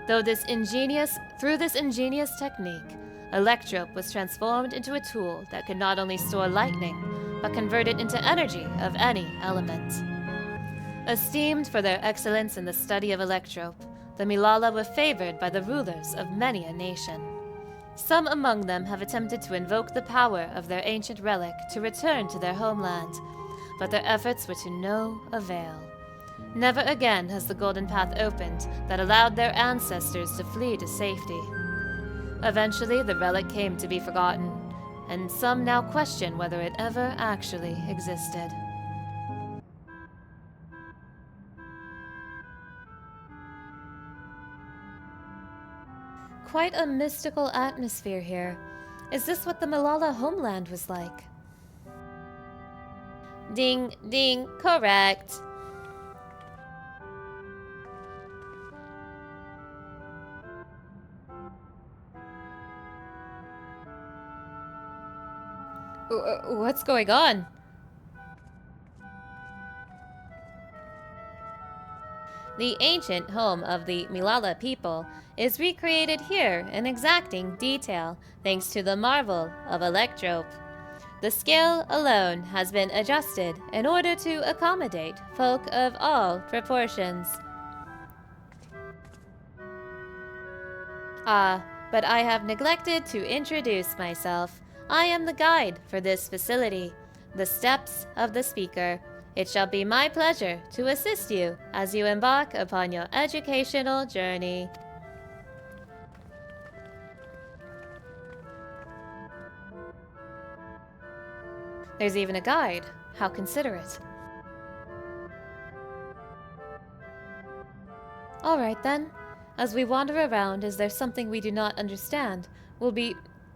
A: Through this ingenious technique, electrope was transformed into a tool that could not only store lightning, but convert it into energy of any element. Esteemed for their excellence in the study of electrope, the Milalla were favored by the rulers of many a nation. Some among them have attempted to invoke the power of their ancient relic to return to their homeland, but their efforts were to no avail. Never again has the golden path opened that allowed their ancestors to flee to safety. Eventually, the relic came to be forgotten, and some now question whether it ever actually existed. Quite a mystical atmosphere here. Is this what the Milalla homeland was like? Ding, ding, correct. What's going on? The ancient home of the Milalla people is recreated here in exacting detail thanks to the marvel of electrope. The scale alone has been adjusted in order to accommodate folk of all proportions. Ah, but I have neglected to introduce myself. I am the guide for this facility, the Steps of the Speaker. It shall be my pleasure to assist you as you embark upon your educational journey. There's even a guide. How considerate. All right then. As we wander around, is there something we do not understand?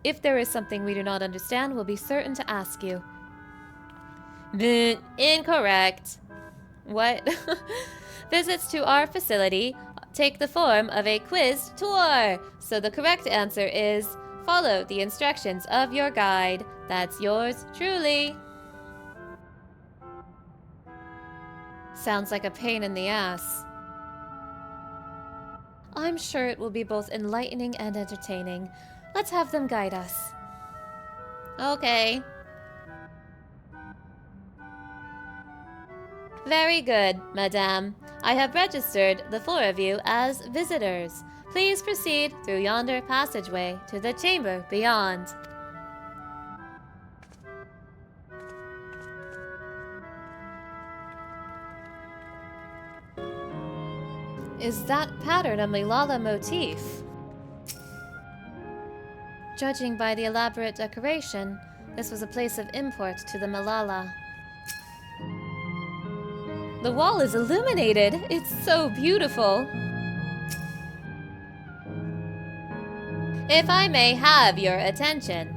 A: If there is something we do not understand, we'll be certain to ask you. Incorrect. What? Visits to our facility take the form of a quiz tour. So the correct answer is follow the instructions of your guide. That's yours truly. Sounds like a pain in the ass. I'm sure it will be both enlightening and entertaining. Let's have them guide us. Okay. Very good, madame. I have registered the 4 of you as visitors. Please proceed through yonder passageway to the chamber beyond. Is that pattern a Milalla motif? Judging by the elaborate decoration, this was a place of import to the Milalla. The wall is illuminated! It's so beautiful! If I may have your attention.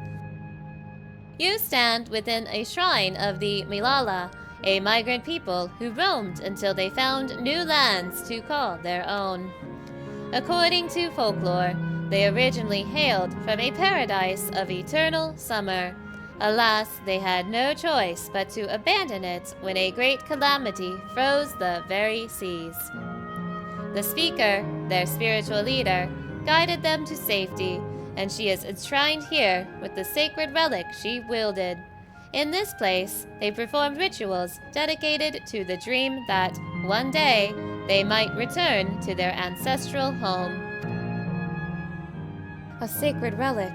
A: You stand within a shrine of the Milalla, a migrant people who roamed until they found new lands to call their own. According to folklore, they originally hailed from a paradise of eternal summer. Alas, they had no choice but to abandon it when a great calamity froze the very seas. The speaker, their spiritual leader, guided them to safety, and she is enshrined here with the sacred relic she wielded. In this place, they performed rituals dedicated to the dream that, one day, they might return to their ancestral home. A sacred relic.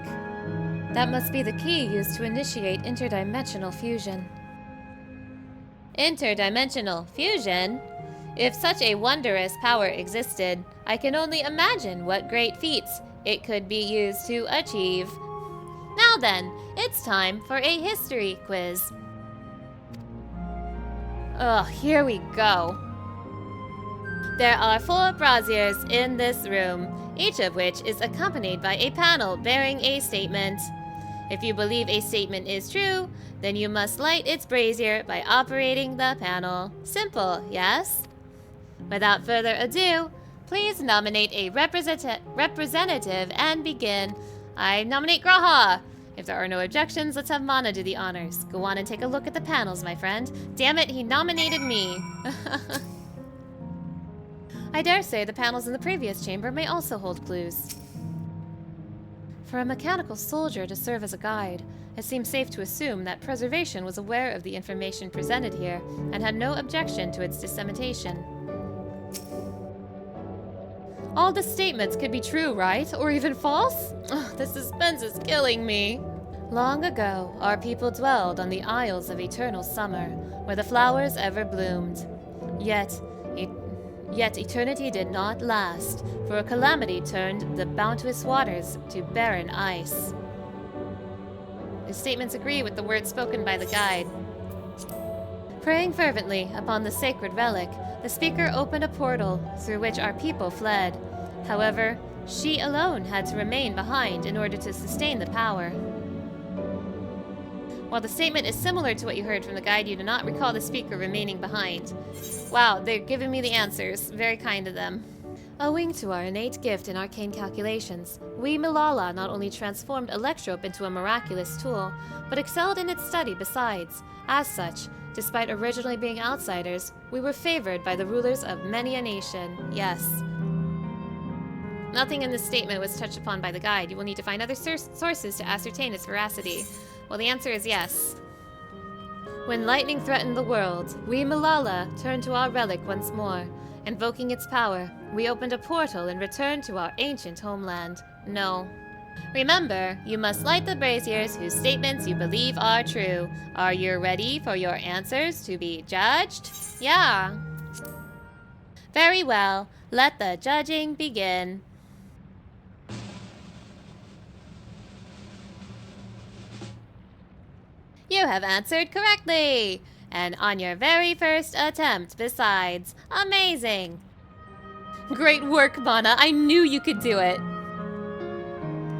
A: That must be the key used to initiate interdimensional fusion. Interdimensional fusion? If such a wondrous power existed, I can only imagine what great feats it could be used to achieve. Now then, it's time for a history quiz. Ugh, here we go. There are 4 braziers in this room, each of which is accompanied by a panel bearing a statement. If you believe a statement is true, then you must light its brazier by operating the panel. Simple, yes? Without further ado, please nominate a representative and begin. I nominate Graha. If there are no objections, let's have Mana do the honors. Go on and take a look at the panels, my friend. Damn it, he nominated me. I dare say the panels in the previous chamber may also hold clues. For a mechanical soldier to serve as a guide, it seems safe to assume that Preservation was aware of the information presented here and had no objection to its dissemination. All the statements could be true, right? Or even false? Ugh, the suspense is killing me. Long ago, our people dwelled on the Isles of Eternal Summer, where the flowers ever bloomed. Yet eternity did not last, for a calamity turned the bounteous waters to barren ice. The statements agree with the words spoken by the guide. Praying fervently upon the sacred relic, the speaker opened a portal through which our people fled. However, she alone had to remain behind in order to sustain the power. While the statement is similar to what you heard from the guide, you do not recall the speaker remaining behind. Wow, they're giving me the answers. Very kind of them. Owing to our innate gift in arcane calculations, we Milalla not only transformed Electrope into a miraculous tool, but excelled in its study besides. As such, despite originally being outsiders, we were favored by the rulers of many a nation, yes. Nothing in this statement was touched upon by the guide. You will need to find other sources to ascertain its veracity. Well, the answer is yes. When lightning threatened the world, we Milalla turned to our relic once more. Invoking its power, we opened a portal and returned to our ancient homeland. No. Remember, you must light the braziers whose statements you believe are true. Are you ready for your answers to be judged? Yeah. Very well. Let the judging begin. You have answered correctly! And on your very first attempt, besides. Amazing! Great work, Mana. I knew you could do it!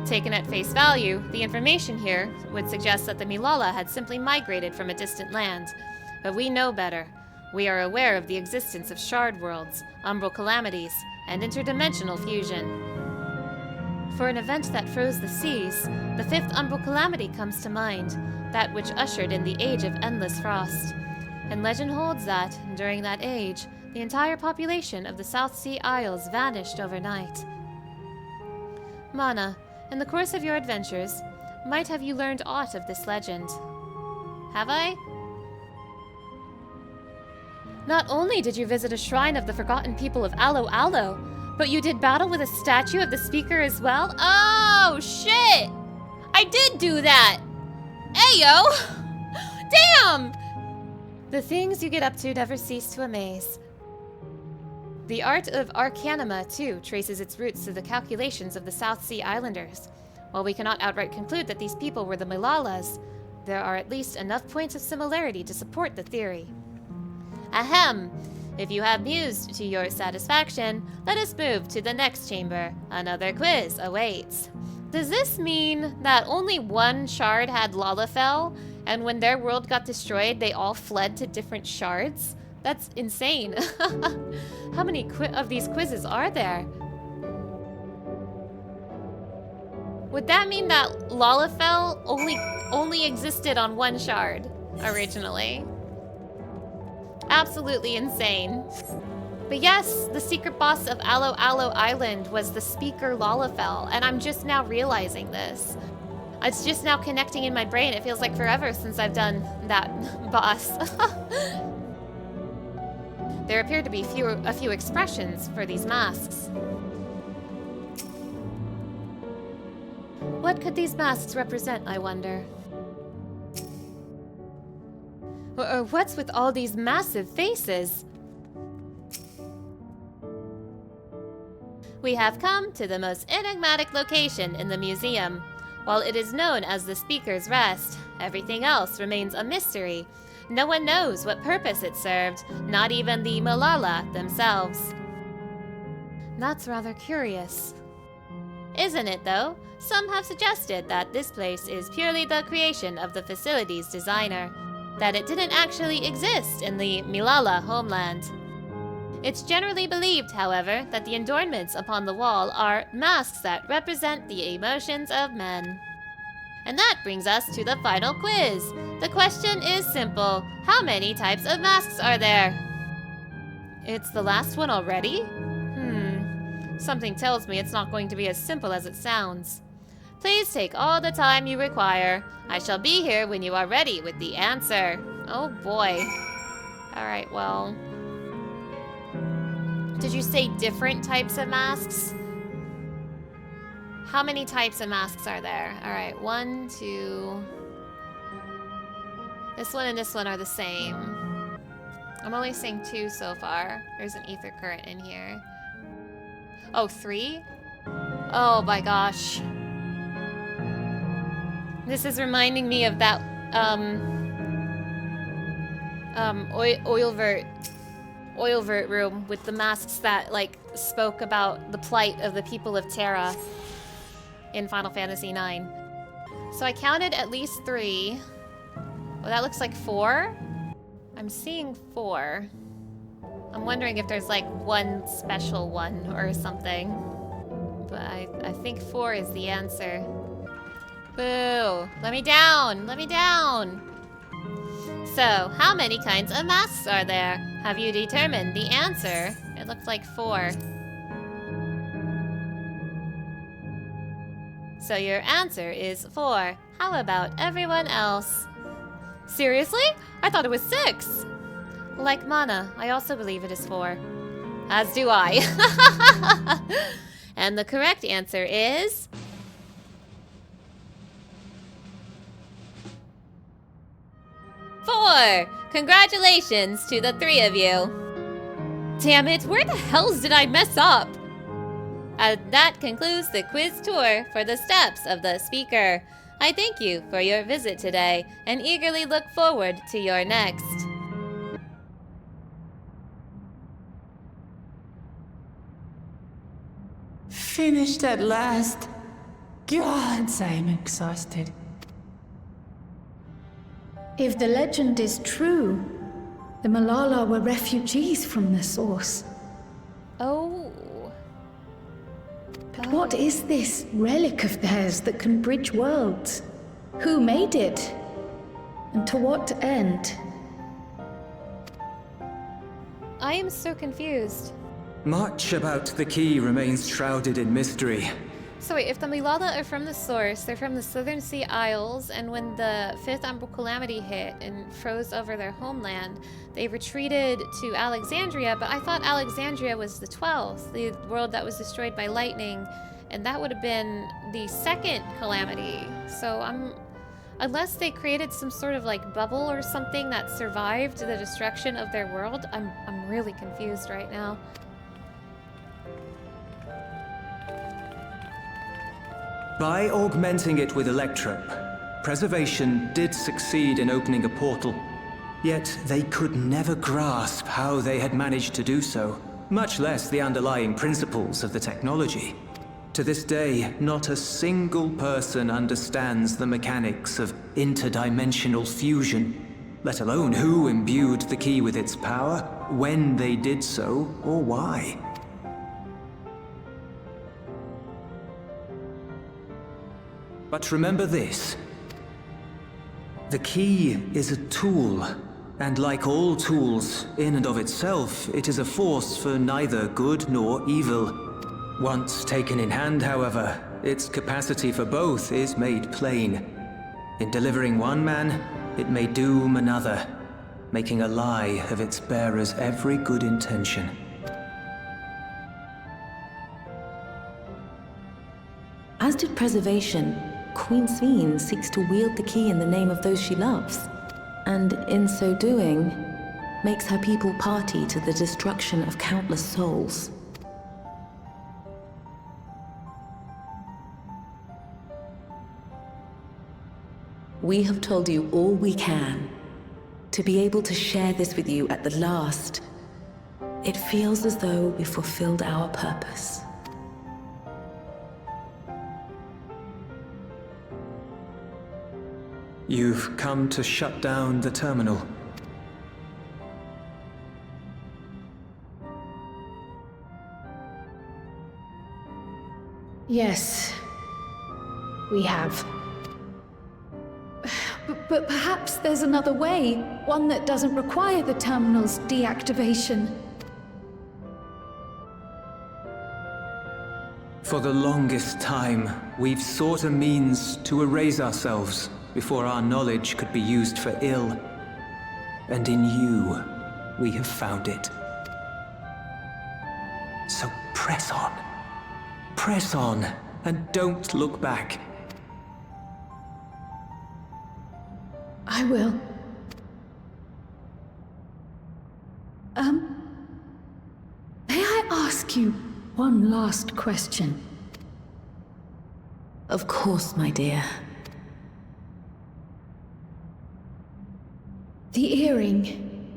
A: Taken at face value, the information here would suggest that the Milalla had simply migrated from a distant land. But we know better. We are aware of the existence of shard worlds, umbral calamities, and interdimensional fusion. For an event that froze the seas, the fifth umbral calamity comes to mind, that which ushered in the Age of Endless Frost. And legend holds that, during that age, the entire population of the South Sea Isles vanished overnight. Mana, in the course of your adventures, might have you learned aught of this legend? Have I? Not only did you visit a shrine of the forgotten people of Alo Alo, but you did battle with a statue of the speaker as well? Oh, shit! I did do that! Ayo! Damn! The things you get up to never cease to amaze. The art of Arcanima, too, traces its roots to the calculations of the South Sea Islanders. While we cannot outright conclude that these people were the Milallas, there are at least enough points of similarity to support the theory. Ahem! If you have mused to your satisfaction, let us move to the next chamber. Another quiz awaits. Does this mean that only one shard had Lalafell, and when their world got destroyed, they all fled to different shards? That's insane. How many of these quizzes are there? Would that mean that Lalafell only existed on one shard originally? Absolutely insane. But yes, the secret boss of Alo Alo Island was the speaker Lalafell, and I'm just now realizing this. It's just now connecting in my brain. It feels like forever since I've done that boss. There appear to be a few expressions for these masks. What could these masks represent, I wonder? Or what's with all these massive faces? We have come to the most enigmatic location in the museum. While it is known as the Speaker's Rest, everything else remains a mystery. No one knows what purpose it served, not even the Milalla themselves. That's rather curious. Isn't it, though? Some have suggested that this place is purely the creation of the facility's designer, that it didn't actually exist in the Milalla homeland. It's generally believed, however, that the adornments upon the wall are masks that represent the emotions of men. And that brings us to the final quiz. The question is simple. How many types of masks are there? It's the last one already? Something tells me it's not going to be as simple as it sounds. Please take all the time you require. I shall be here when you are ready with the answer. Oh boy. Alright, well... Did you say different types of masks? How many types of masks are there? Alright, 1, 2... This one and this one are the same. I'm only seeing 2 so far. There's an ether current in here. Oh, 3? Oh my gosh. This is reminding me of that, Oilvert room with the masks that, like, spoke about the plight of the people of Terra in Final Fantasy IX. So I counted at least 3. Well, that looks like 4. I'm seeing 4. I'm wondering if there's, like, one special one or something. But I think 4 is the answer. Boo! Let me down! Let me down! So, how many kinds of masks are there? Have you determined the answer? It looks like 4. So your answer is 4. How about everyone else? Seriously? I thought it was 6. Like mana, I also believe it is 4. As do I. And the correct answer is... 4! Congratulations to the 3 of you. Damn it, where the hells did I mess up? And that concludes the quiz tour for the steps of the speaker. I thank you for your visit today and eagerly look forward to your next.
D: Finished at last. Gods, I'm exhausted.
E: If the legend is true, the Milalla were refugees from the source.
A: Oh.
E: But what is this relic of theirs that can bridge worlds? Who made it? And to what end?
A: I am so confused.
J: Much about the key remains shrouded in mystery.
A: So wait, if the Milalla are from the source, they're from the Southern Sea Isles, and when the 5th Umbral Calamity hit and froze over their homeland, they retreated to Alexandria, but I thought Alexandria was the 12th, the world that was destroyed by lightning, and that would have been the 2nd Calamity. So unless they created some sort of like bubble or something that survived the destruction of their world, I'm really confused right now.
J: By augmenting it with Electrope, Preservation did succeed in opening a portal. Yet they could never grasp how they had managed to do so, much less the underlying principles of the technology. To this day, not a single person understands the mechanics of interdimensional fusion, let alone who imbued the key with its power, when they did so, or why. But remember this. The key is a tool, and like all tools, in and of itself, it is a force for neither good nor evil. Once taken in hand, however, its capacity for both is made plain. In delivering one man, it may doom another, making a lie of its bearer's every good intention.
I: As did Preservation, Queen Sphene seeks to wield the key in the name of those she loves, and in so doing, makes her people party to the destruction of countless souls. We have told you all we can. To be able to share this with you at the last, it feels as though we fulfilled our purpose.
J: You've come to shut down the terminal.
E: Yes, we have. But perhaps there's another way, one that doesn't require the terminal's deactivation.
J: For the longest time, we've sought a means to erase ourselves before our knowledge could be used for ill. And in you, we have found it. So press on, and don't look back.
E: I will. May I ask you one last question?
I: Of course, my dear.
E: The earring.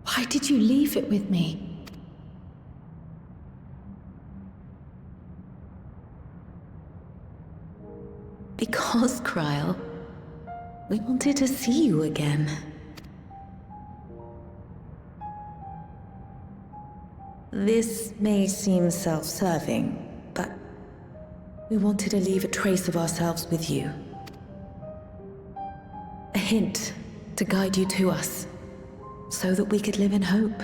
E: Why did you leave it with me?
I: Because, Krile, we wanted to see you again. This may seem self-serving, but we wanted to leave a trace of ourselves with you. A hint to guide you to us, so that we could live in hope.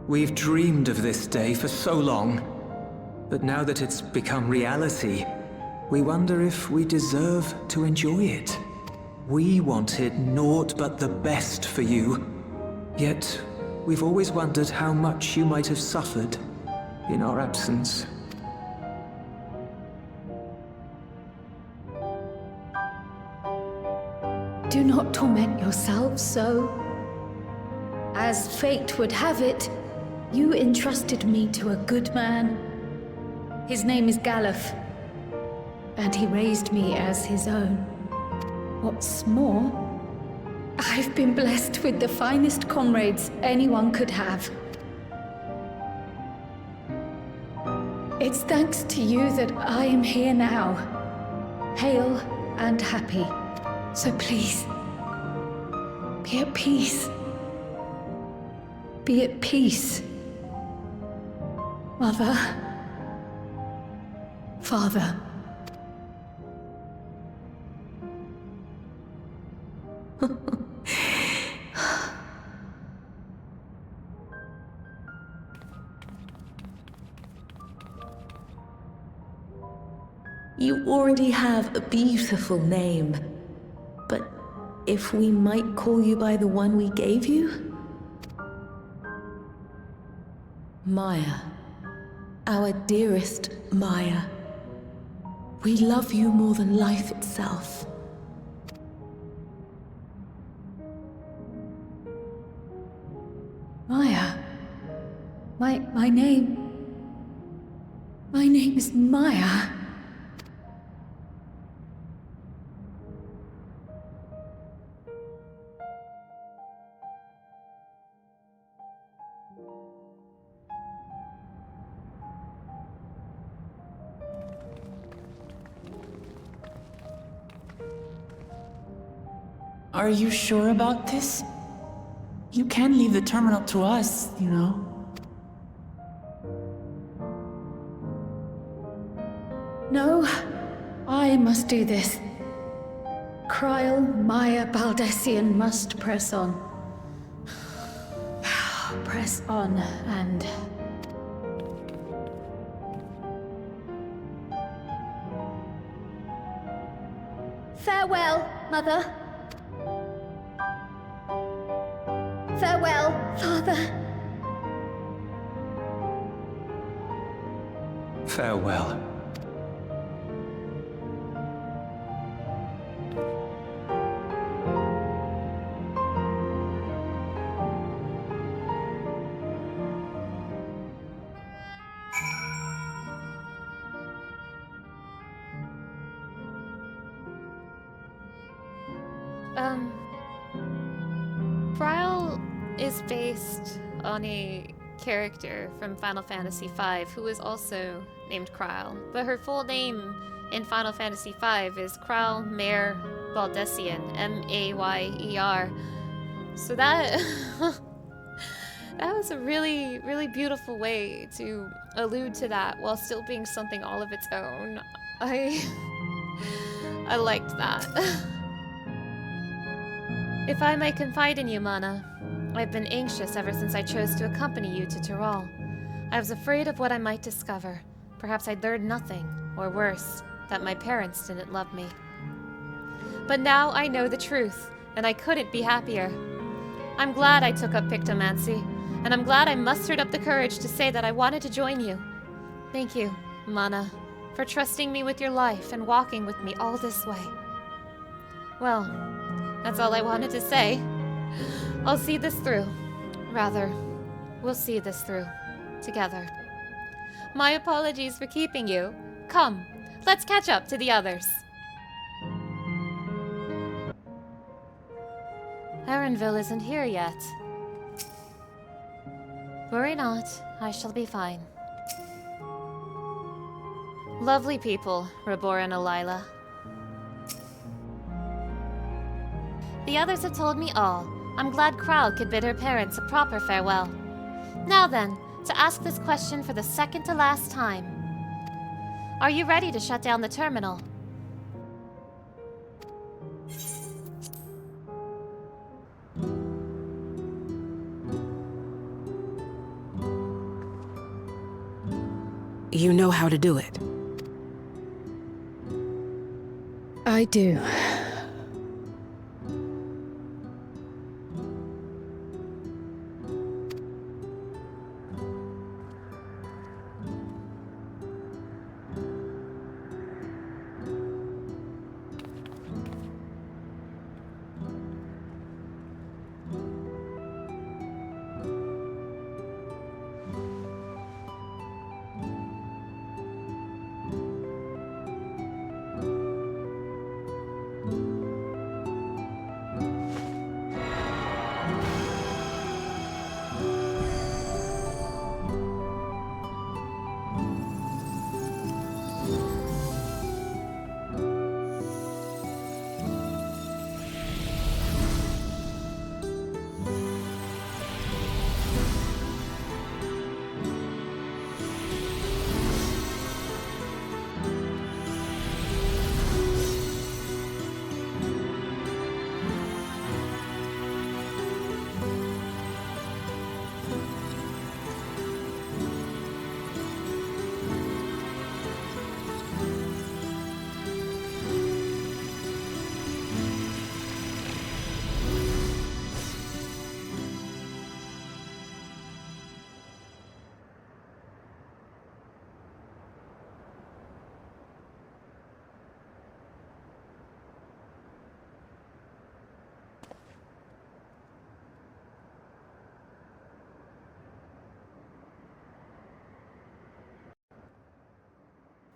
J: We've dreamed of this day for so long, but now that it's become reality, we wonder if we deserve to enjoy it. We wanted naught but the best for you. Yet, we've always wondered how much you might have suffered in our absence.
E: Do not torment yourselves so. As fate would have it, you entrusted me to a good man. His name is Galuf, and he raised me as his own. What's more, I've been blessed with the finest comrades anyone could have. It's thanks to you that I am here now, hale and happy. So please, be at peace. Be at peace. Mother. Father.
I: You already have a beautiful name. But if we might call you by the one we gave you? Maya. Our dearest Maya. We love you more than life itself.
E: Maya. My name... My name is Maya.
D: Are you sure about this? You can leave the terminal to us, you know.
E: No, I must do this. Krile, Maya, Baldessian must press on. Press on and... Farewell, Mother. Farewell, Father.
J: Farewell.
A: Krile is based on a character from Final Fantasy V who is also named Krile, but her full name in Final Fantasy V is Krile Mayer Baldessian, Mayer. So that that was a really, really beautiful way to allude to that while still being something all of its own. I liked that. If I may confide in you, Mana, I've been anxious ever since I chose to accompany you to Tyrol. I was afraid of what I might discover. Perhaps I'd learned nothing, or worse, that my parents didn't love me. But now I know the truth, and I couldn't be happier. I'm glad I took up pictomancy, and I'm glad I mustered up the courage to say that I wanted to join you. Thank you, Mana, for trusting me with your life and walking with me all this way. Well, that's all I wanted to say. I'll see this through. Rather, we'll see this through. Together. My apologies for keeping you. Come, let's catch up to the others. Erenville isn't here yet. Worry not, I shall be fine. Lovely people, Rabor and Alila. The others have told me all. I'm glad Krile could bid her parents a proper farewell. Now then, to ask this question for the second to last time. Are you ready to shut down the terminal?
H: You know how to do it.
E: I do.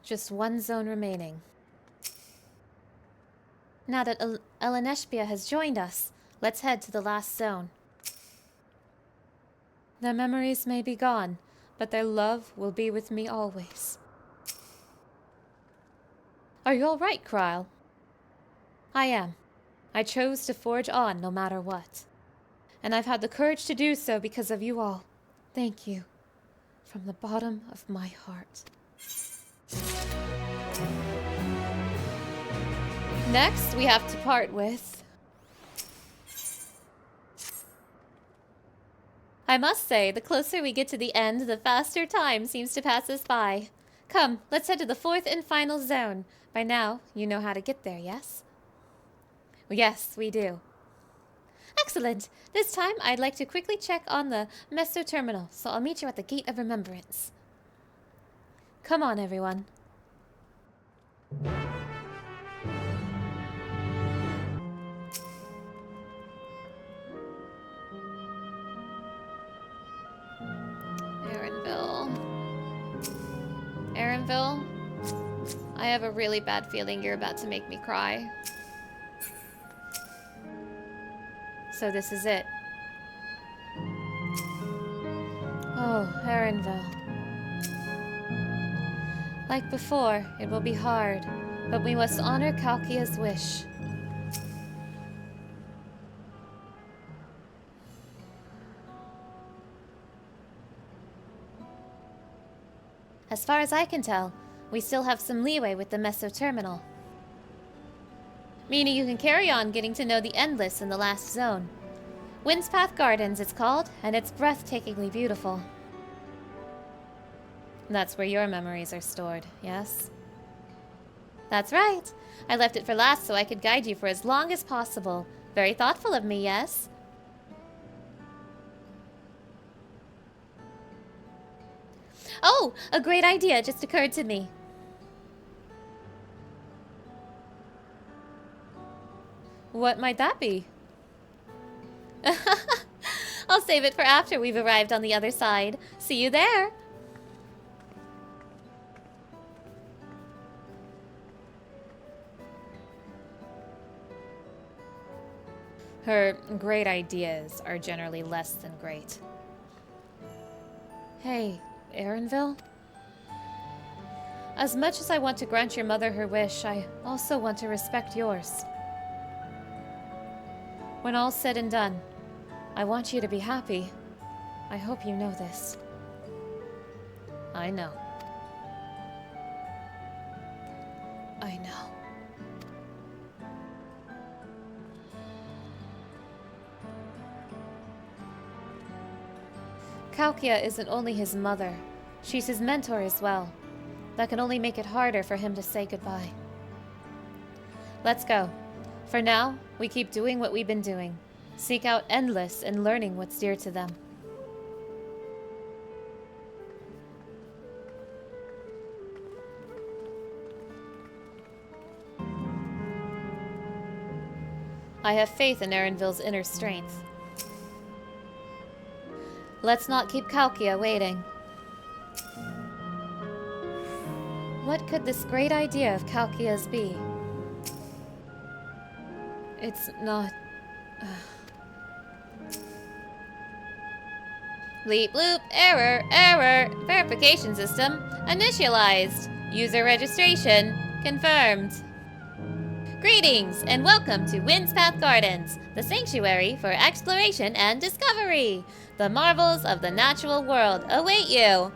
A: Just one zone remaining. Now that Eleneshpia has joined us, let's head to the last zone. Their memories may be gone, but their love will be with me always. Are you all right, Krile? I am. I chose to forge on no matter what. And I've had the courage to do so because of you all. Thank you. From the bottom of my heart. Next, we have to part with... I must say, the closer we get to the end, the faster time seems to pass us by. Come, let's head to the fourth and final zone. By now, you know how to get there, yes? Yes, we do. Excellent! This time, I'd like to quickly check on the Meso Terminal, so I'll meet you at the Gate of Remembrance. Come on, everyone. Erenville, I have a really bad feeling you're about to make me cry. So this is it. Oh, Erenville. Like before, it will be hard, but we must honor Cahciua's wish. As far as I can tell, we still have some leeway with the Meso Terminal. Meaning you can carry on getting to know the Endless in the last zone. Windspath Gardens, it's called, and it's breathtakingly beautiful. That's where your memories are stored, yes? That's right. I left it for last so I could guide you for as long as possible. Very thoughtful of me, yes? Oh, a great idea just occurred to me. What might that be? I'll save it for after we've arrived on the other side. See you there. Her great ideas are generally less than great. Hey, Erenville? As much as I want to grant your mother her wish, I also want to respect yours. When all's said and done, I want you to be happy. I hope you know this. I know. I know. Cahciua isn't only his mother, she's his mentor as well. That can only make it harder for him to say goodbye. Let's go. For now, we keep doing what we've been doing. Seek out Endless and learning what's dear to them. I have faith in Erenville's inner strength. Let's not keep Cahciua waiting. What could this great idea of Cahciua's be? It's not... Bleep bloop, error, verification system initialized. User registration confirmed. Greetings and welcome to Windspath Gardens, the sanctuary for exploration and discovery. The marvels of the natural world await you.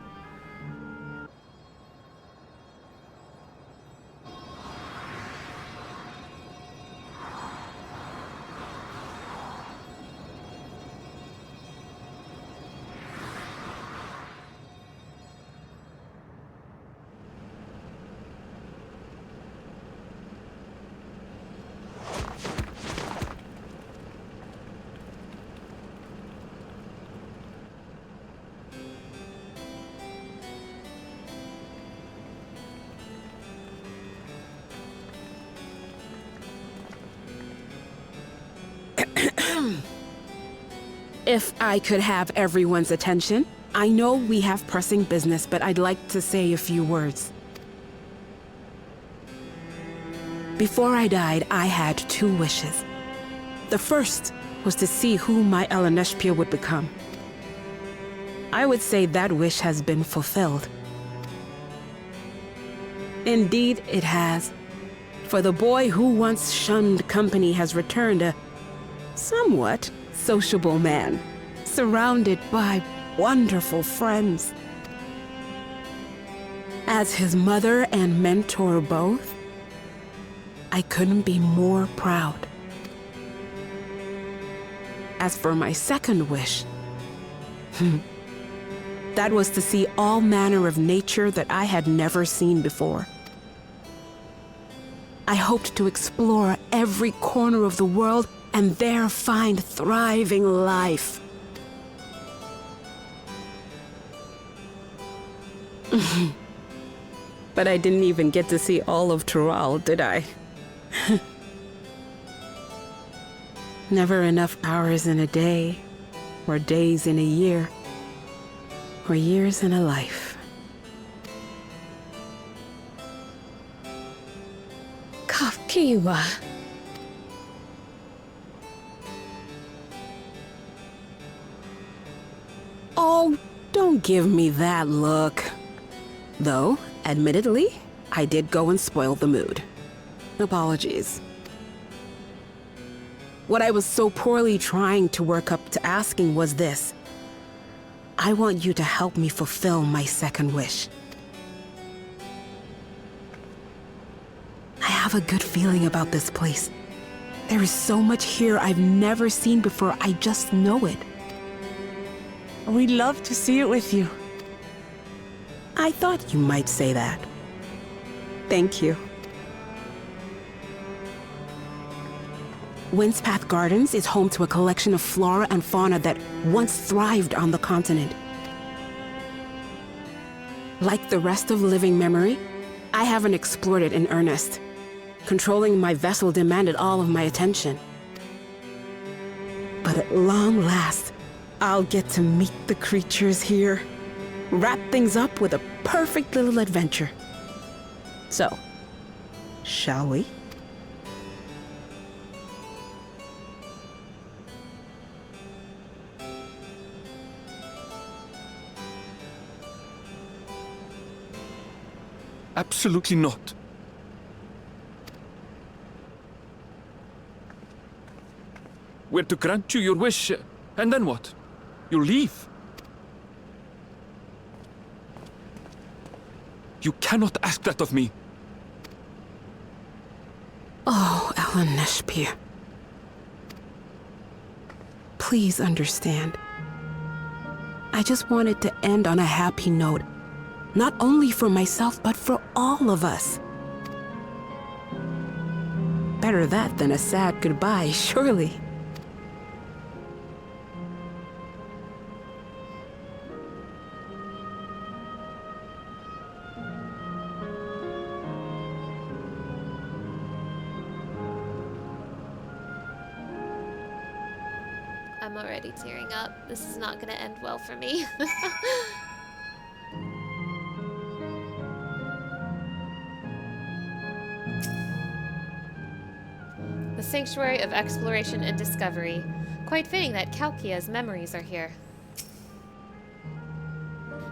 H: If I could have everyone's attention, I know we have pressing business, but I'd like to say a few words. Before I died, I had 2 wishes. The first was to see who my Eleneshpia would become. I would say that wish has been fulfilled. Indeed, it has. For the boy who once shunned company has returned a somewhat sociable man, surrounded by wonderful friends. As his mother and mentor both, I couldn't be more proud. As for my second wish, that was to see all manner of nature that I had never seen before. I hoped to explore every corner of the world and there find thriving life. But I didn't even get to see all of Tural, did I? Never enough hours in a day, or days in a year, or years in a life.
E: Cahciua.
H: Oh, don't give me that look. Though, admittedly, I did go and spoil the mood. Apologies. What I was so poorly trying to work up to asking was this. I want you to help me fulfill my second wish. I have a good feeling about this place. There is so much here I've never seen before, I just know it.
D: We'd love to see it with you.
H: I thought you might say that. Thank you. Windspath Gardens is home to a collection of flora and fauna that once thrived on the continent. Like the rest of living memory, I haven't explored it in earnest. Controlling my vessel demanded all of my attention. But at long last, I'll get to meet the creatures here. Wrap things up with a perfect little adventure. So, shall we?
C: Absolutely not. We're to grant you your wish, and then what? You leave? You cannot ask that of me.
H: Oh, Eleneshpia. Please understand. I just wanted to end on a happy note. Not only for myself, but for all of us. Better that than a sad goodbye, surely.
A: I'm already tearing up. This is not gonna end well for me. The Sanctuary of Exploration and Discovery. Quite fitting that Cahciua's memories are here.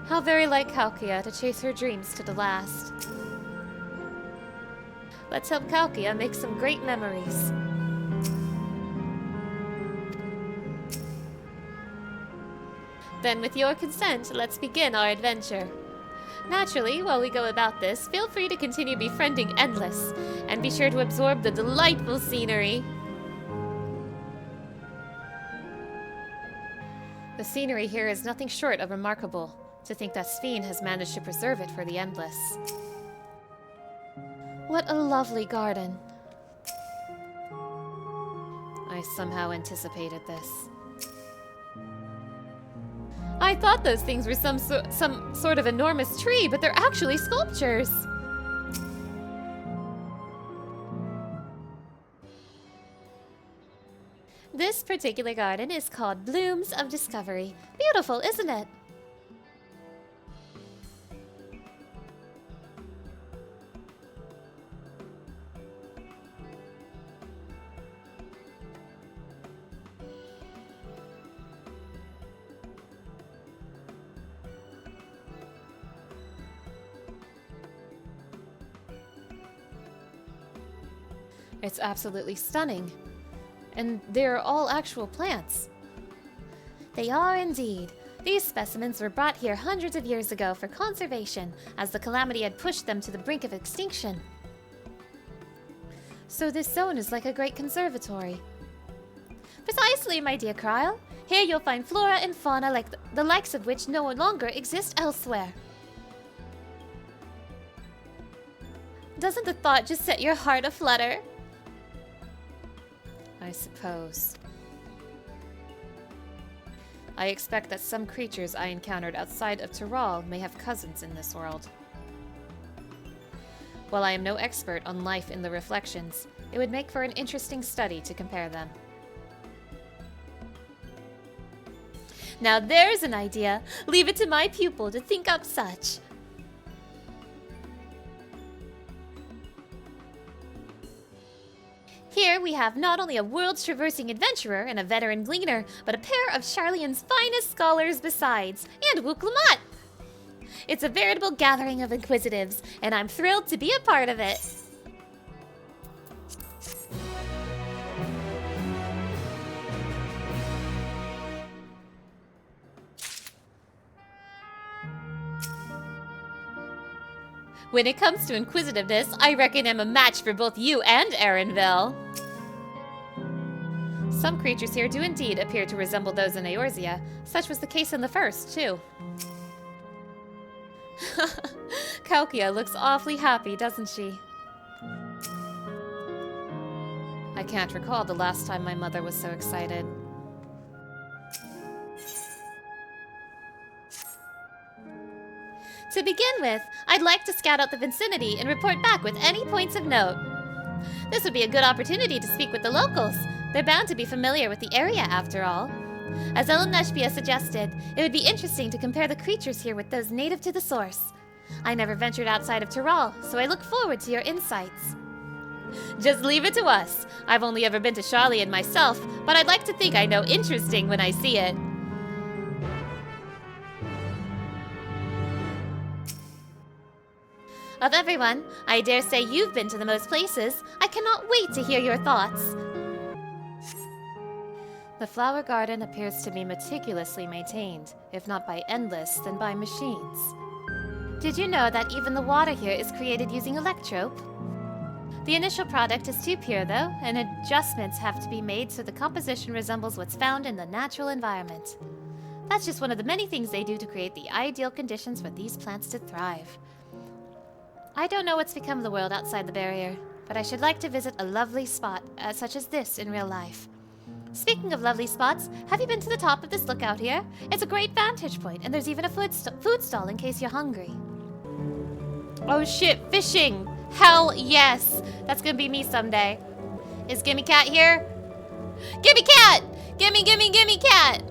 A: How very like Cahciua to chase her dreams to the last. Let's help Cahciua make some great memories. Then, with your consent, let's begin our adventure. Naturally, while we go about this, feel free to continue befriending Endless, and be sure to absorb the delightful scenery. The scenery here is nothing short of remarkable. To think that Sphene has managed to preserve it for the Endless. What a lovely garden. I somehow anticipated this. I thought those things were some sort of enormous tree, but they're actually sculptures. This particular garden is called Blooms of Discovery. Beautiful, isn't it? It's absolutely stunning. And they're all actual plants. They are indeed. These specimens were brought here hundreds of years ago for conservation, as the calamity had pushed them to the brink of extinction. So this zone is like a great conservatory. Precisely, my dear Krile. Here you'll find flora and fauna like the likes of which no longer exist elsewhere. Doesn't the thought just set your heart aflutter? I suppose. I expect that some creatures I encountered outside of Tyrol may have cousins in this world. While I am no expert on life in the Reflections, it would make for an interesting study to compare them. Now there's an idea! Leave it to my pupil to think up such! Here we have not only a world-traversing adventurer and a veteran gleaner, but a pair of Sharlayan's finest scholars besides, and Wuk-Lamat! It's a veritable gathering of inquisitives, and I'm thrilled to be a part of it. When it comes to inquisitiveness, I reckon I'm a match for both you and Erenville. Some creatures here do indeed appear to resemble those in Eorzea. Such was the case in the first, too. Cahciua looks awfully happy, doesn't she? I can't recall the last time my mother was so excited. To begin with, I'd like to scout out the vicinity and report back with any points of note. This would be a good opportunity to speak with the locals. They're bound to be familiar with the area, after all. As Ellen Neshbia suggested, it would be interesting to compare the creatures here with those native to the source. I never ventured outside of Tyrol, so I look forward to your insights. Just leave it to us. I've only ever been to Sharlayan myself, but I'd like to think I know interesting when I see it. Of everyone, I dare say you've been to the most places. I cannot wait to hear your thoughts. The flower garden appears to be meticulously maintained, if not by Endless, then by machines. Did you know that even the water here is created using electrope? The initial product is too pure though, and adjustments have to be made so the composition resembles what's found in the natural environment. That's just one of the many things they do to create the ideal conditions for these plants to thrive. I don't know what's become of the world outside the barrier. but I should like to visit a lovely spot such as this in real life. Speaking of lovely spots, have you been to the top of this lookout here? It's a great vantage point, and there's even a food stall in case you're hungry. Oh shit, fishing! Hell yes! That's gonna be me someday. Is Gimme Cat here? Gimme Cat! Gimme Cat!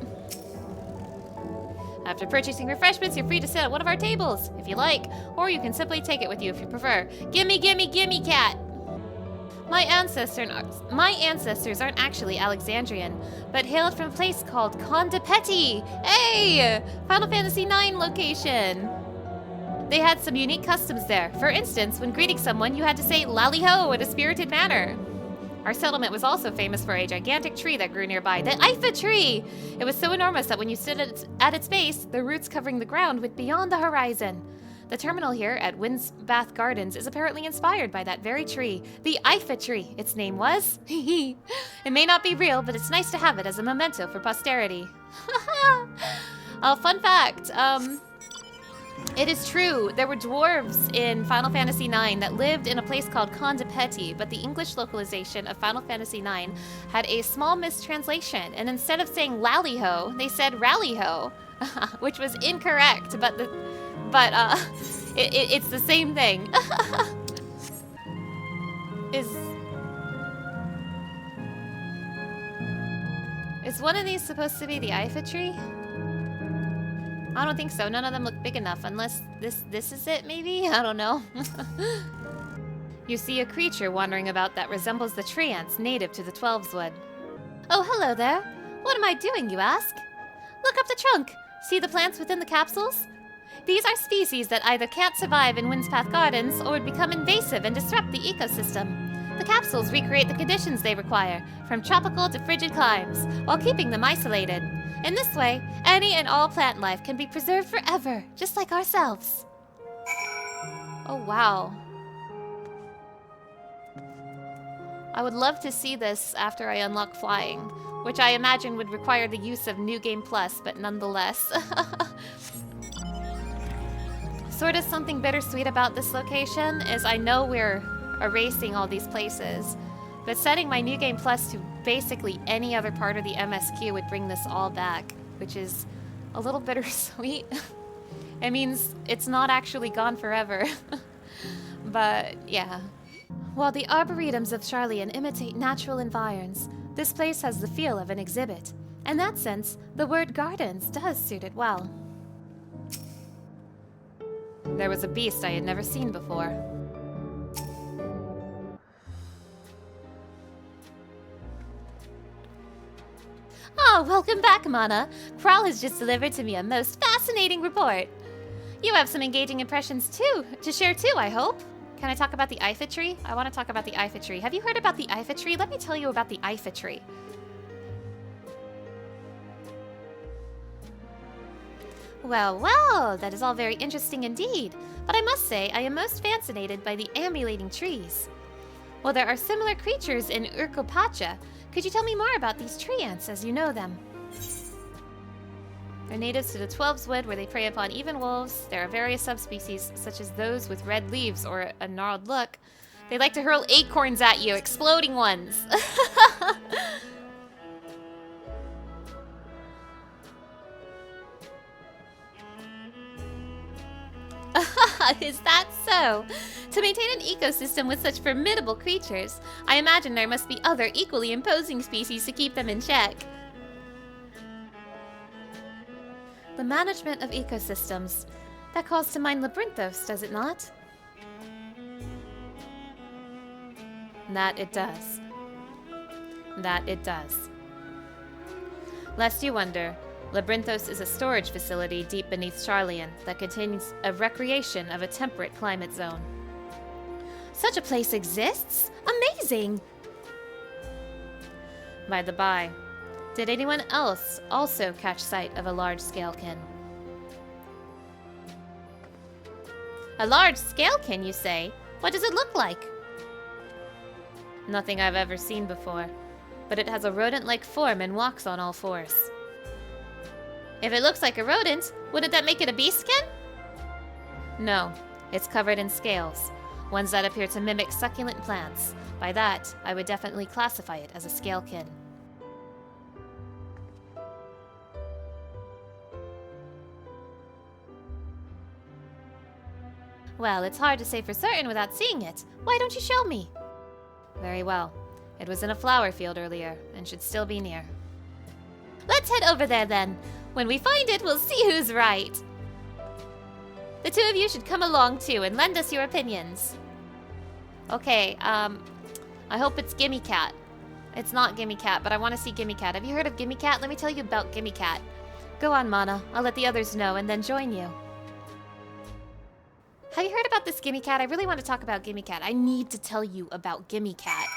A: After purchasing refreshments, you're free to sit at one of our tables, if you like, or you can simply take it with you if you prefer. Gimme Cat! My ancestors aren't actually Alexandrian, but hailed from a place called Condepeti. Hey! Final Fantasy IX location. They had some unique customs there. For instance, when greeting someone, you had to say "Lally-ho" in a spirited manner. Our settlement was also famous for a gigantic tree that grew nearby, the XIV tree! It was so enormous that when you stood at its base, the roots covering the ground went beyond the horizon. The terminal here at Windsbath Gardens is apparently inspired by that very tree, the XIV tree, its name was. It may not be real, but it's nice to have it as a memento for posterity. Oh, fun fact, it is true, there were dwarves in Final Fantasy IX that lived in a place called Condepeti, but the English localization of Final Fantasy IX had a small mistranslation, and instead of saying Lally-ho, they said Rally-ho, which was incorrect, it's the same thing. Is one of these supposed to be the XIV tree? I don't think so. None of them look big enough, unless this is it, maybe? I don't know. You see a creature wandering about that resembles the tree ants native to the Twelveswood. Oh, hello there. What am I doing, you ask? Look up the trunk. See the plants within the capsules? These are species that either can't survive in Windspath Gardens or would become invasive and disrupt the ecosystem. The capsules recreate the conditions they require, from tropical to frigid climes, while keeping them isolated. In this way, any and all plant life can be preserved forever, just like ourselves. Oh, wow. I would love to see this after I unlock flying, which I imagine would require the use of New Game Plus, but nonetheless. Sort of something bittersweet about this location is I know we're erasing all these places, but setting my New Game Plus to basically any other part of the MSQ would bring this all back, which is a little bittersweet. It means it's not actually gone forever. But yeah. While the arboretums of Charlian imitate natural environs, this place has the feel of an exhibit. In that sense, the word gardens does suit it well. There was a beast I had never seen before. Oh, welcome back, Mana. Krile has just delivered to me a most fascinating report. You have some engaging impressions too, to share too, I hope. Can I talk about the XIV tree? I want to talk about the XIV tree. Have you heard about the XIV tree? Let me tell you about the XIV tree. Well, well, that is all very interesting indeed. But I must say, I am most fascinated by the ambulating trees. Well, there are similar creatures in Urkopacha. Could you tell me more about these tree ants as you know them? They're natives to the Twelveswood, where they prey upon even wolves. There are various subspecies, such as those with red leaves or a gnarled look. They like to hurl acorns at you, exploding ones. Is that so? To maintain an ecosystem with such formidable creatures, I imagine there must be other equally imposing species to keep them in check. The management of ecosystems. That calls to mind Labyrinthos, does it not? That it does. That it does. Lest you wonder, Labyrinthos is a storage facility deep beneath Charlian that contains a recreation of a temperate climate zone. Such a place exists? Amazing! By the by, did anyone else also catch sight of a large scalekin? A large scalekin, you say? What does it look like? Nothing I've ever seen before, but it has a rodent-like form and walks on all fours. If it looks like a rodent, wouldn't that make it a beastskin? No, it's covered in scales. ones that appear to mimic succulent plants. By that, I would definitely classify it as a scalekin. Well, it's hard to say for certain without seeing it. Why don't you show me? Very well. It was in a flower field earlier, and should still be near. Let's head over there then. When we find it, we'll see who's right. The two of you should come along too and lend us your opinions. Okay, I hope it's Gimme Cat. It's not Gimme Cat, but I want to see Gimme Cat. Have you heard of Gimme Cat? Let me tell you about Gimme Cat. Go on, Mana. I'll let the others know and then join you. Have you heard about this Gimme Cat? I really want to talk about Gimme Cat. I need to tell you about Gimme Cat.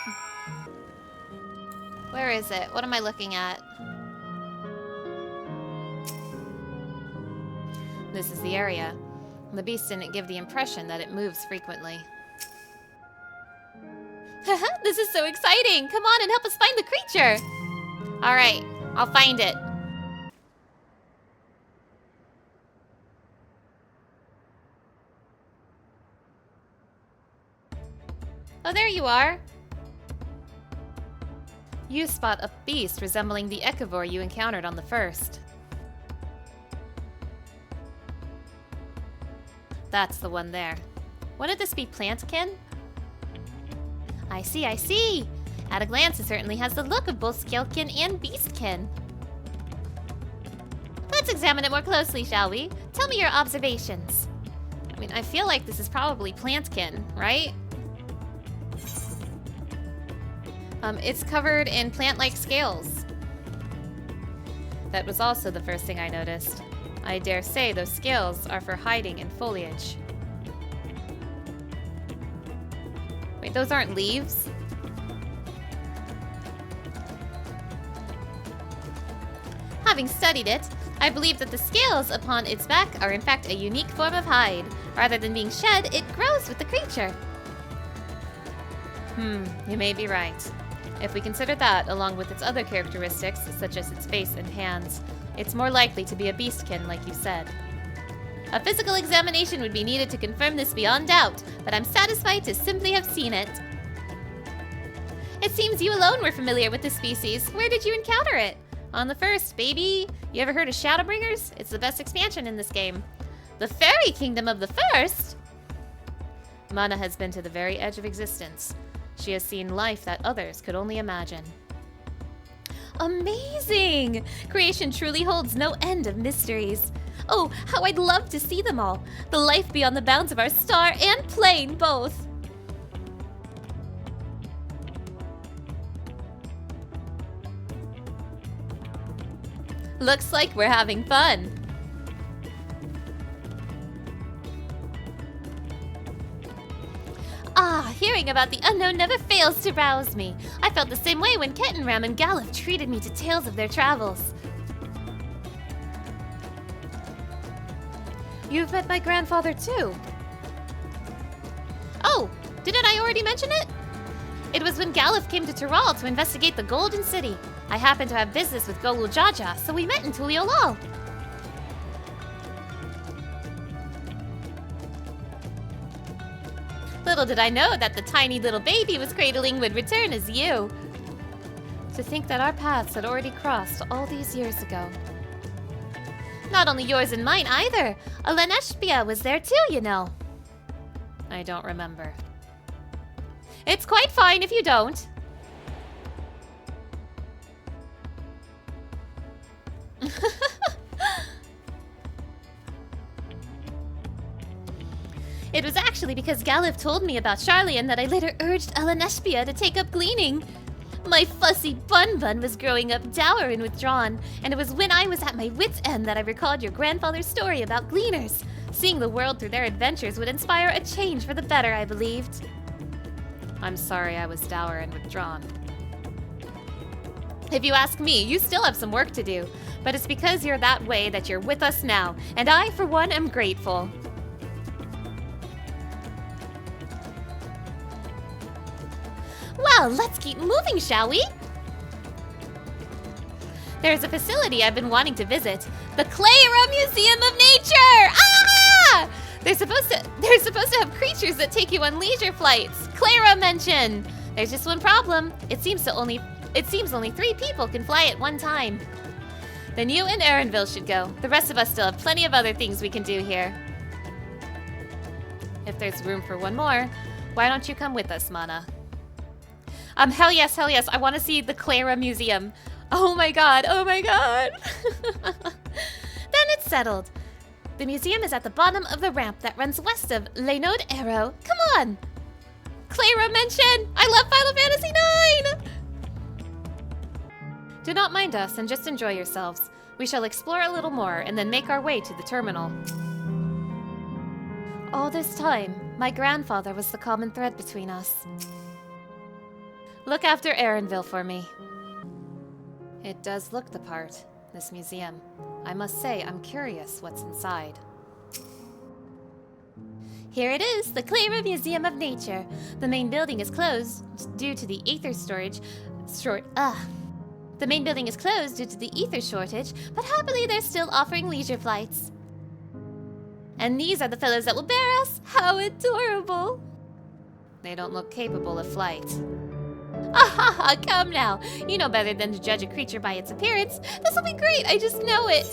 A: Where is it? What am I looking at? This is the area. The beast didn't give the impression that it moves frequently. Haha, this is so exciting! Come on and help us find the creature! Alright, I'll find it. Oh, there you are! You spot a beast resembling the Echivore you encountered on the first. That's the one there. Wouldn't this be plantkin? I see, I see! At a glance, it certainly has the look of both scalekin and beastkin. Let's examine it more closely, shall we? Tell me your observations. I mean, I feel like this is probably plantkin, right? It's covered in plant-like scales. That was also the first thing I noticed. I dare say those scales are for hiding in foliage. Wait, those aren't leaves? Having studied it, I believe that the scales upon its back are in fact a unique form of hide. Rather than being shed, it grows with the creature. You may be right. If we consider that, along with its other characteristics, such as its face and hands, it's more likely to be a beastkin, like you said. A physical examination would be needed to confirm this beyond doubt, but I'm satisfied to simply have seen it. It seems you alone were familiar with this species. Where did you encounter it? On the first, baby. You ever heard of Shadowbringers? It's the best expansion in this game. The fairy kingdom of the first? Mana has been to the very edge of existence. She has seen life that others could only imagine. Amazing! Creation truly holds no end of mysteries. Oh, how I'd love to see them all. The life beyond the bounds of our star and plane, both. Looks like we're having fun. Ah, hearing about the unknown never fails to rouse me. I felt the same way when Kettenram and Galuf treated me to tales of their travels. You've met my grandfather too. Oh, didn't I already mention it? It was when Galuf came to Tural to investigate the Golden City. I happened to have business with Golul Jaja, so we met in Tuliolal. Little did I know that the tiny little baby he was cradling would return as you. To think that our paths had already crossed all these years ago. Not only yours and mine either. Aleneshpia was there too, you know. I don't remember. It's quite fine if you don't. It was actually because Galuf told me about Charlian that I later urged Aleneshpia to take up gleaning. My fussy bun was growing up dour and withdrawn, and it was when I was at my wit's end that I recalled your grandfather's story about gleaners. Seeing the world through their adventures would inspire a change for the better, I believed. I'm sorry I was dour and withdrawn. If you ask me, you still have some work to do, but it's because you're that way that you're with us now, and I, for one, am grateful. Well, let's keep moving, shall we? There's a facility I've been wanting to visit. The Cahciua Museum of Nature! Ah! They're supposed to have creatures that take you on leisure flights. Clara mentioned. There's just one problem. It seems only 3 people can fly at one time. Then you and Erenville should go. The rest of us still have plenty of other things we can do here. If there's room for one more, why don't you come with us, Mana? Hell yes, hell yes. I want to see the Clara Museum. Oh my god, oh my god. Then it's settled. The museum is at the bottom of the ramp that runs west of Le Node Arrow. Come on! Clara mention! I love Final Fantasy IX! Do not mind us and just enjoy yourselves. We shall explore a little more and then make our way to the terminal. All this time, my grandfather was the common thread between us. Look after Erenville for me. It does look the part, this museum. I must say, I'm curious what's inside. Here it is, the Clara Museum of Nature. The main building is closed due to the ether storage. The main building is closed due to the ether shortage, but happily they're still offering leisure flights. And these are the fellows that will bear us. How adorable! They don't look capable of flight. Ah, come now. You know better than to judge a creature by its appearance. This will be great, I just know it.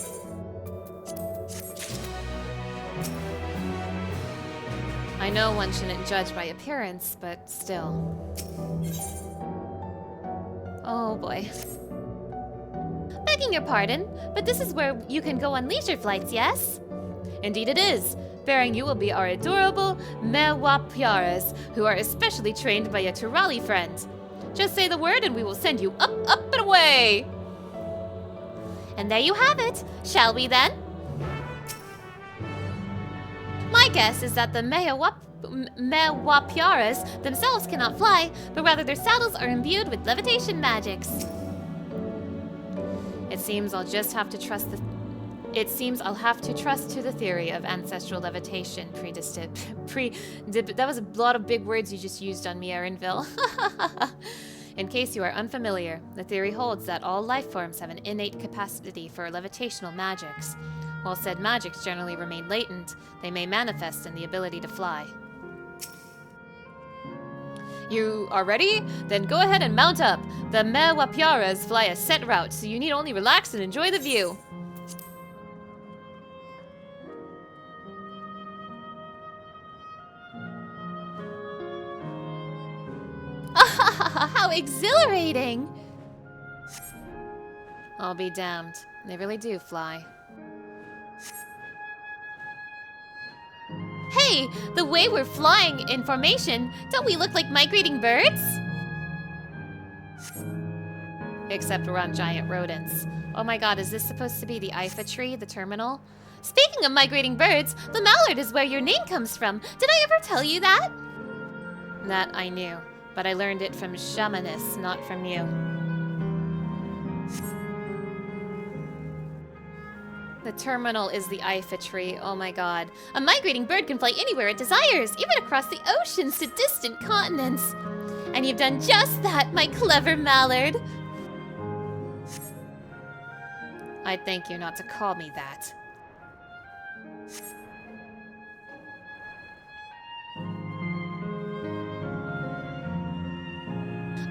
A: I know one shouldn't judge by appearance, but still. Oh boy. Begging your pardon, but this is where you can go on leisure flights, yes? Indeed it is. Bearing you will be our adorable Mewapiaras, who are especially trained by a Turali friend. Just say the word and we will send you up, up, and away! And there you have it. Shall we then? My guess is that the Mewapiaras themselves cannot fly, but rather their saddles are imbued with levitation magics. It seems I'll have to trust to the theory of ancestral levitation that was a lot of big words you just used on me, Erenville. In case you are unfamiliar, the theory holds that all life forms have an innate capacity for levitational magics. While said magics generally remain latent, they may manifest in the ability to fly. You are ready? Then go ahead and mount up. The Mewapiaras fly a set route, so you need only relax and enjoy the view. How exhilarating! I'll be damned. They really do fly. Hey! The way we're flying in formation, don't we look like migrating birds? Except we're on giant rodents. Oh my god, is this supposed to be the Ifa tree, the terminal? Speaking of migrating birds, the mallard is where your name comes from. Did I ever tell you that? That I knew. But I learned it from Shamanis, not from you. The terminal is the Ifa tree, oh my god. A migrating bird can fly anywhere it desires, even across the oceans to distant continents. And you've done just that, my clever mallard. I'd thank you not to call me that.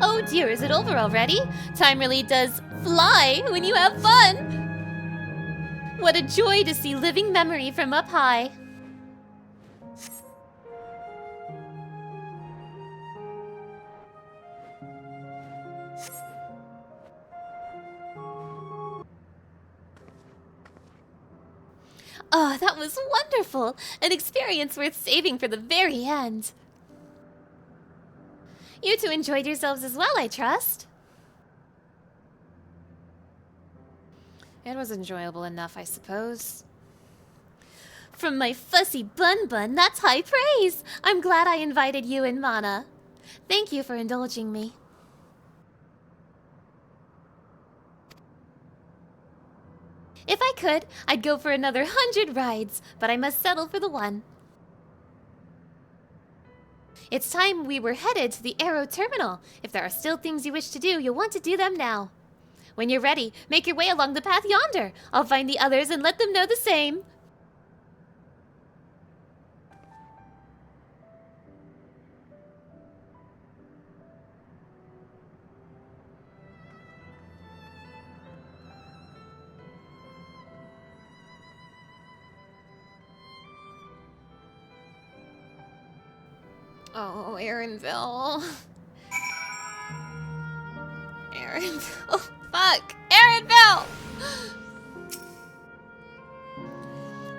A: Oh dear, is it over already? Time really does fly when you have fun! What a joy to see living memory from up high. Oh, that was wonderful! An experience worth saving for the very end. You two enjoyed yourselves as well, I trust. It was enjoyable enough, I suppose. From my fussy bun-bun, that's high praise! I'm glad I invited you and Mana. Thank you for indulging me. If I could, I'd go for another 100 rides, but I must settle for the one. It's time we were headed to the Arrow Terminal. If there are still things you wish to do, you'll want to do them now. When you're ready, make your way along the path yonder. I'll find the others and let them know the same. Oh, Erenville. Erenville. Fuck! Erenville!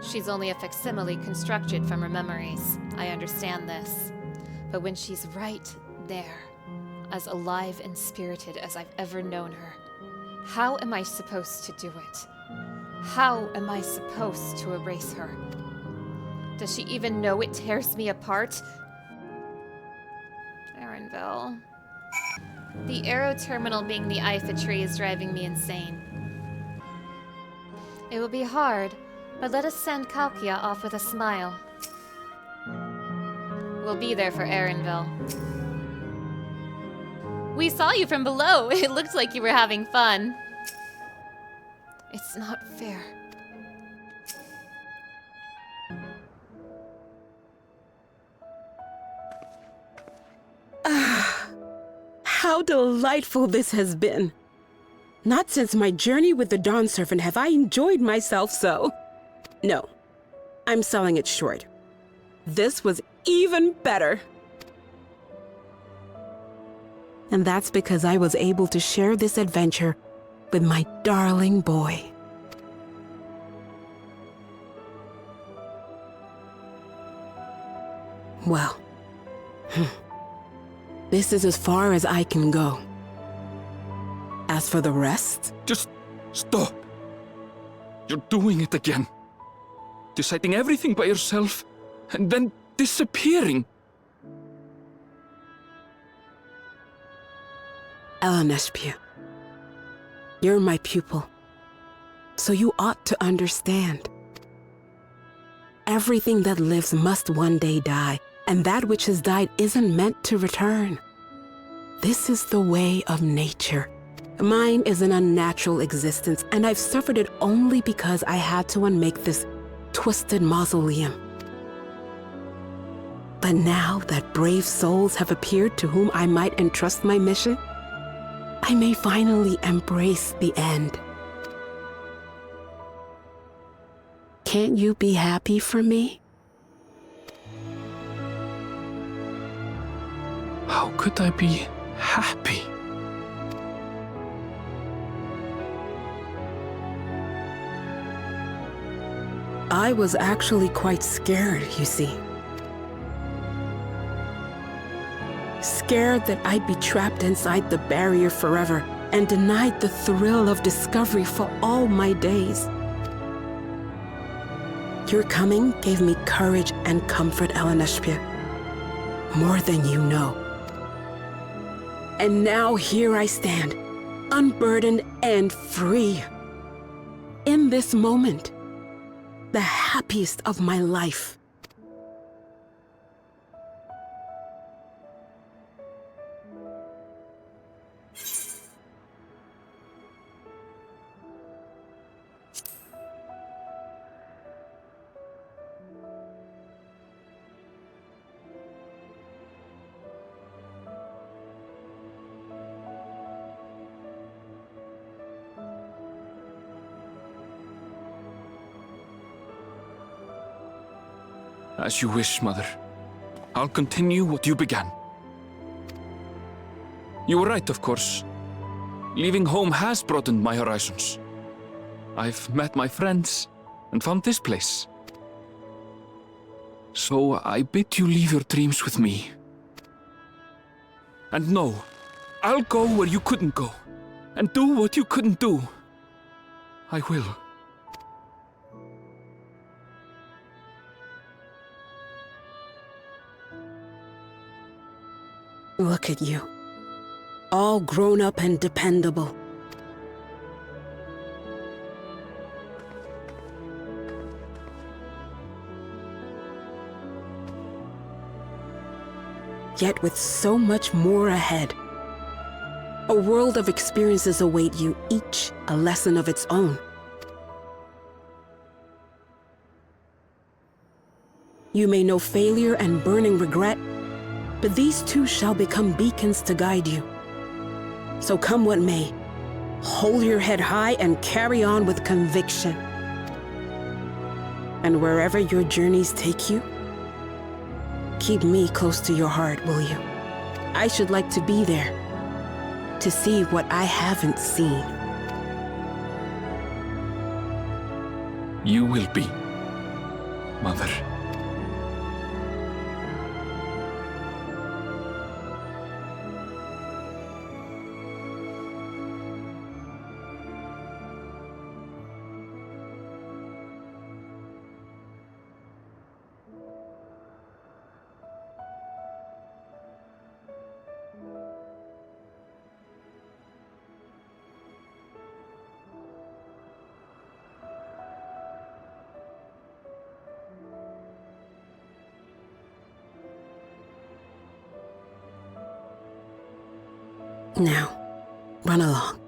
A: She's only a facsimile constructed from her memories. I understand this. But when she's right there, as alive and spirited as I've ever known her, how am I supposed to do it? How am I supposed to erase her? Does she even know it tears me apart? Erenville. The arrow terminal being the Ifa tree is driving me insane. It will be hard, but let us send Cahciua off with a smile. We'll be there for Erenville. We saw you from below. It looked like you were having fun. It's not fair.
H: How delightful this has been. Not since my journey with the Dawn Servant have I enjoyed myself so. No, I'm selling it short. This was even better. And that's because I was able to share this adventure with my darling boy. Well, this is as far as I can go. As for the rest...
C: Just stop. You're doing it again. Deciding everything by yourself, and then disappearing.
H: Eleneshpia, you're my pupil, so you ought to understand. Everything that lives must one day die, and that which has died isn't meant to return. This is the way of nature. Mine is an unnatural existence, and I've suffered it only because I had to unmake this twisted mausoleum. But now that brave souls have appeared to whom I might entrust my mission, I may finally embrace the end. Can't you be happy for me?
C: How could I be happy?
H: I was actually quite scared, you see. Scared that I'd be trapped inside the barrier forever and denied the thrill of discovery for all my days. Your coming gave me courage and comfort, Eleneshpia. More than you know. And now here I stand, unburdened and free. In this moment, the happiest of my life.
C: As you wish, Mother. I'll continue what you began. You were right, of course. Leaving home has broadened my horizons. I've met my friends and found this place. So I bid you leave your dreams with me. And no, I'll go where you couldn't go, and do what you couldn't do. I will.
H: Look at you, all grown up and dependable. Yet with so much more ahead. A world of experiences await you, each a lesson of its own. You may know failure and burning regret, but these too shall become beacons to guide you. So come what may, hold your head high and carry on with conviction. And wherever your journeys take you, Keep me close to your heart, will you? I should like to be there, to see what I haven't seen.
F: You will be, Mother.
H: Now, run along.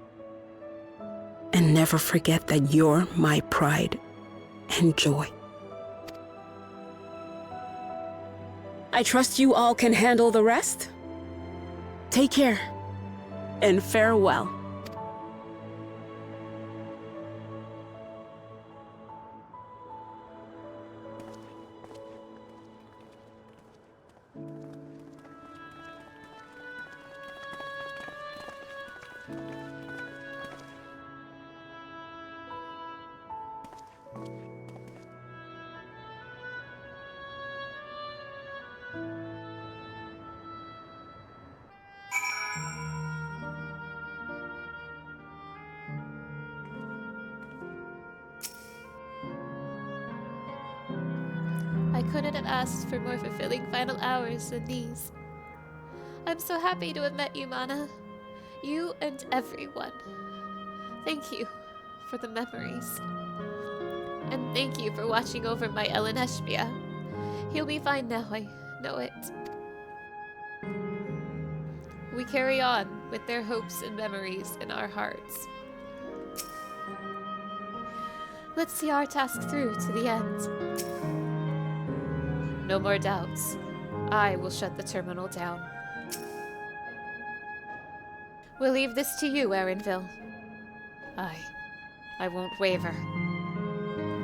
H: And never forget that you're my pride and joy. I trust you all can handle the rest. Take care, and farewell.
A: I couldn't have asked for more fulfilling final hours than these. I'm so happy to have met you, Mana. You and everyone. Thank you for the memories. And thank you for watching over my Ellen Heshbia. He'll be fine now, I know it. We carry on with their hopes and memories in our hearts. Let's see our task through to the end. No more doubts. I will shut the terminal down. We'll leave this to you, Erenville. I won't waver.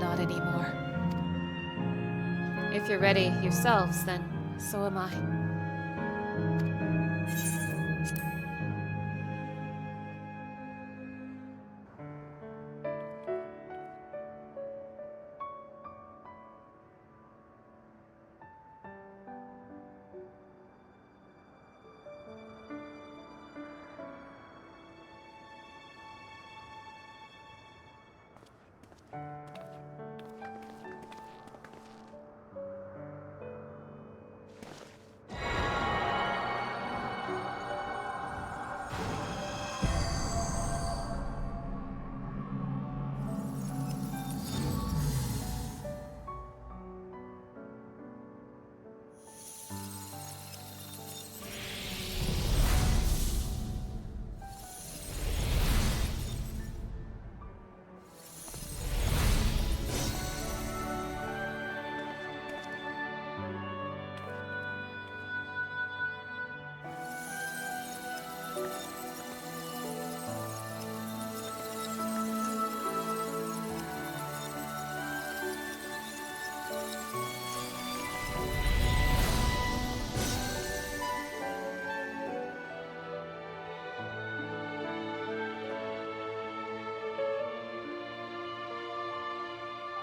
A: Not anymore. If you're ready yourselves, then so am I.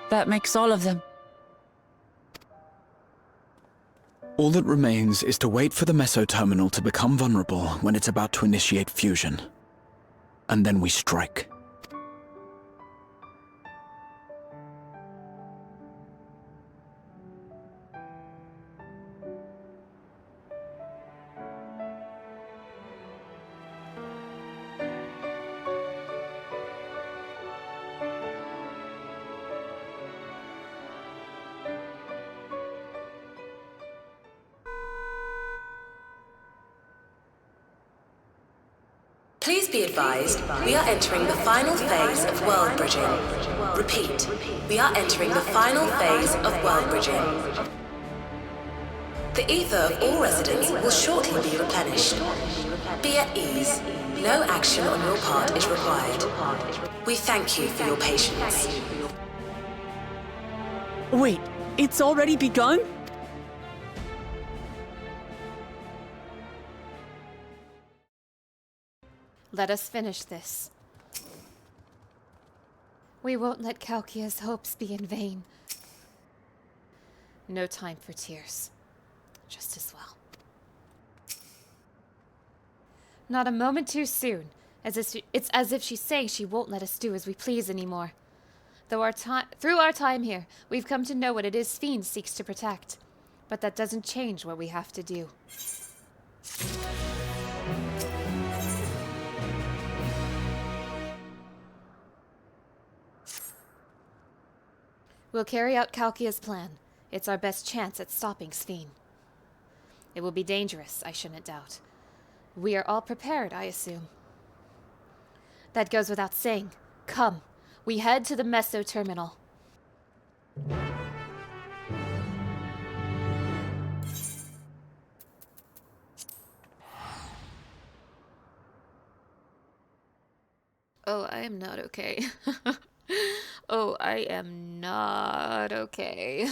D: That makes all of them.
F: All that remains is to wait for the meso-terminal to become vulnerable when it's about to initiate fusion. And then we strike.
K: Please be advised, we are entering the final phase of world bridging. Repeat, we are entering the final phase of world bridging. The ether of all residents will shortly be replenished. Be at ease. No action on your part is required. We thank you for your patience.
D: Wait, it's already begun?
A: Let us finish this. We won't let Cahciua's hopes be in vain. No time for tears. Just as well. Not a moment too soon. It's as if she's saying she won't let us do as we please anymore. Through our time here, we've come to know what it is Sphene seeks to protect. But that doesn't change what we have to do. We'll carry out Cahciua's plan. It's our best chance at stopping Sphene. It will be dangerous, I shouldn't doubt. We are all prepared, I assume. That goes without saying. Come, we head to the Meso Terminal. Oh, I am not okay. Oh, I am not okay.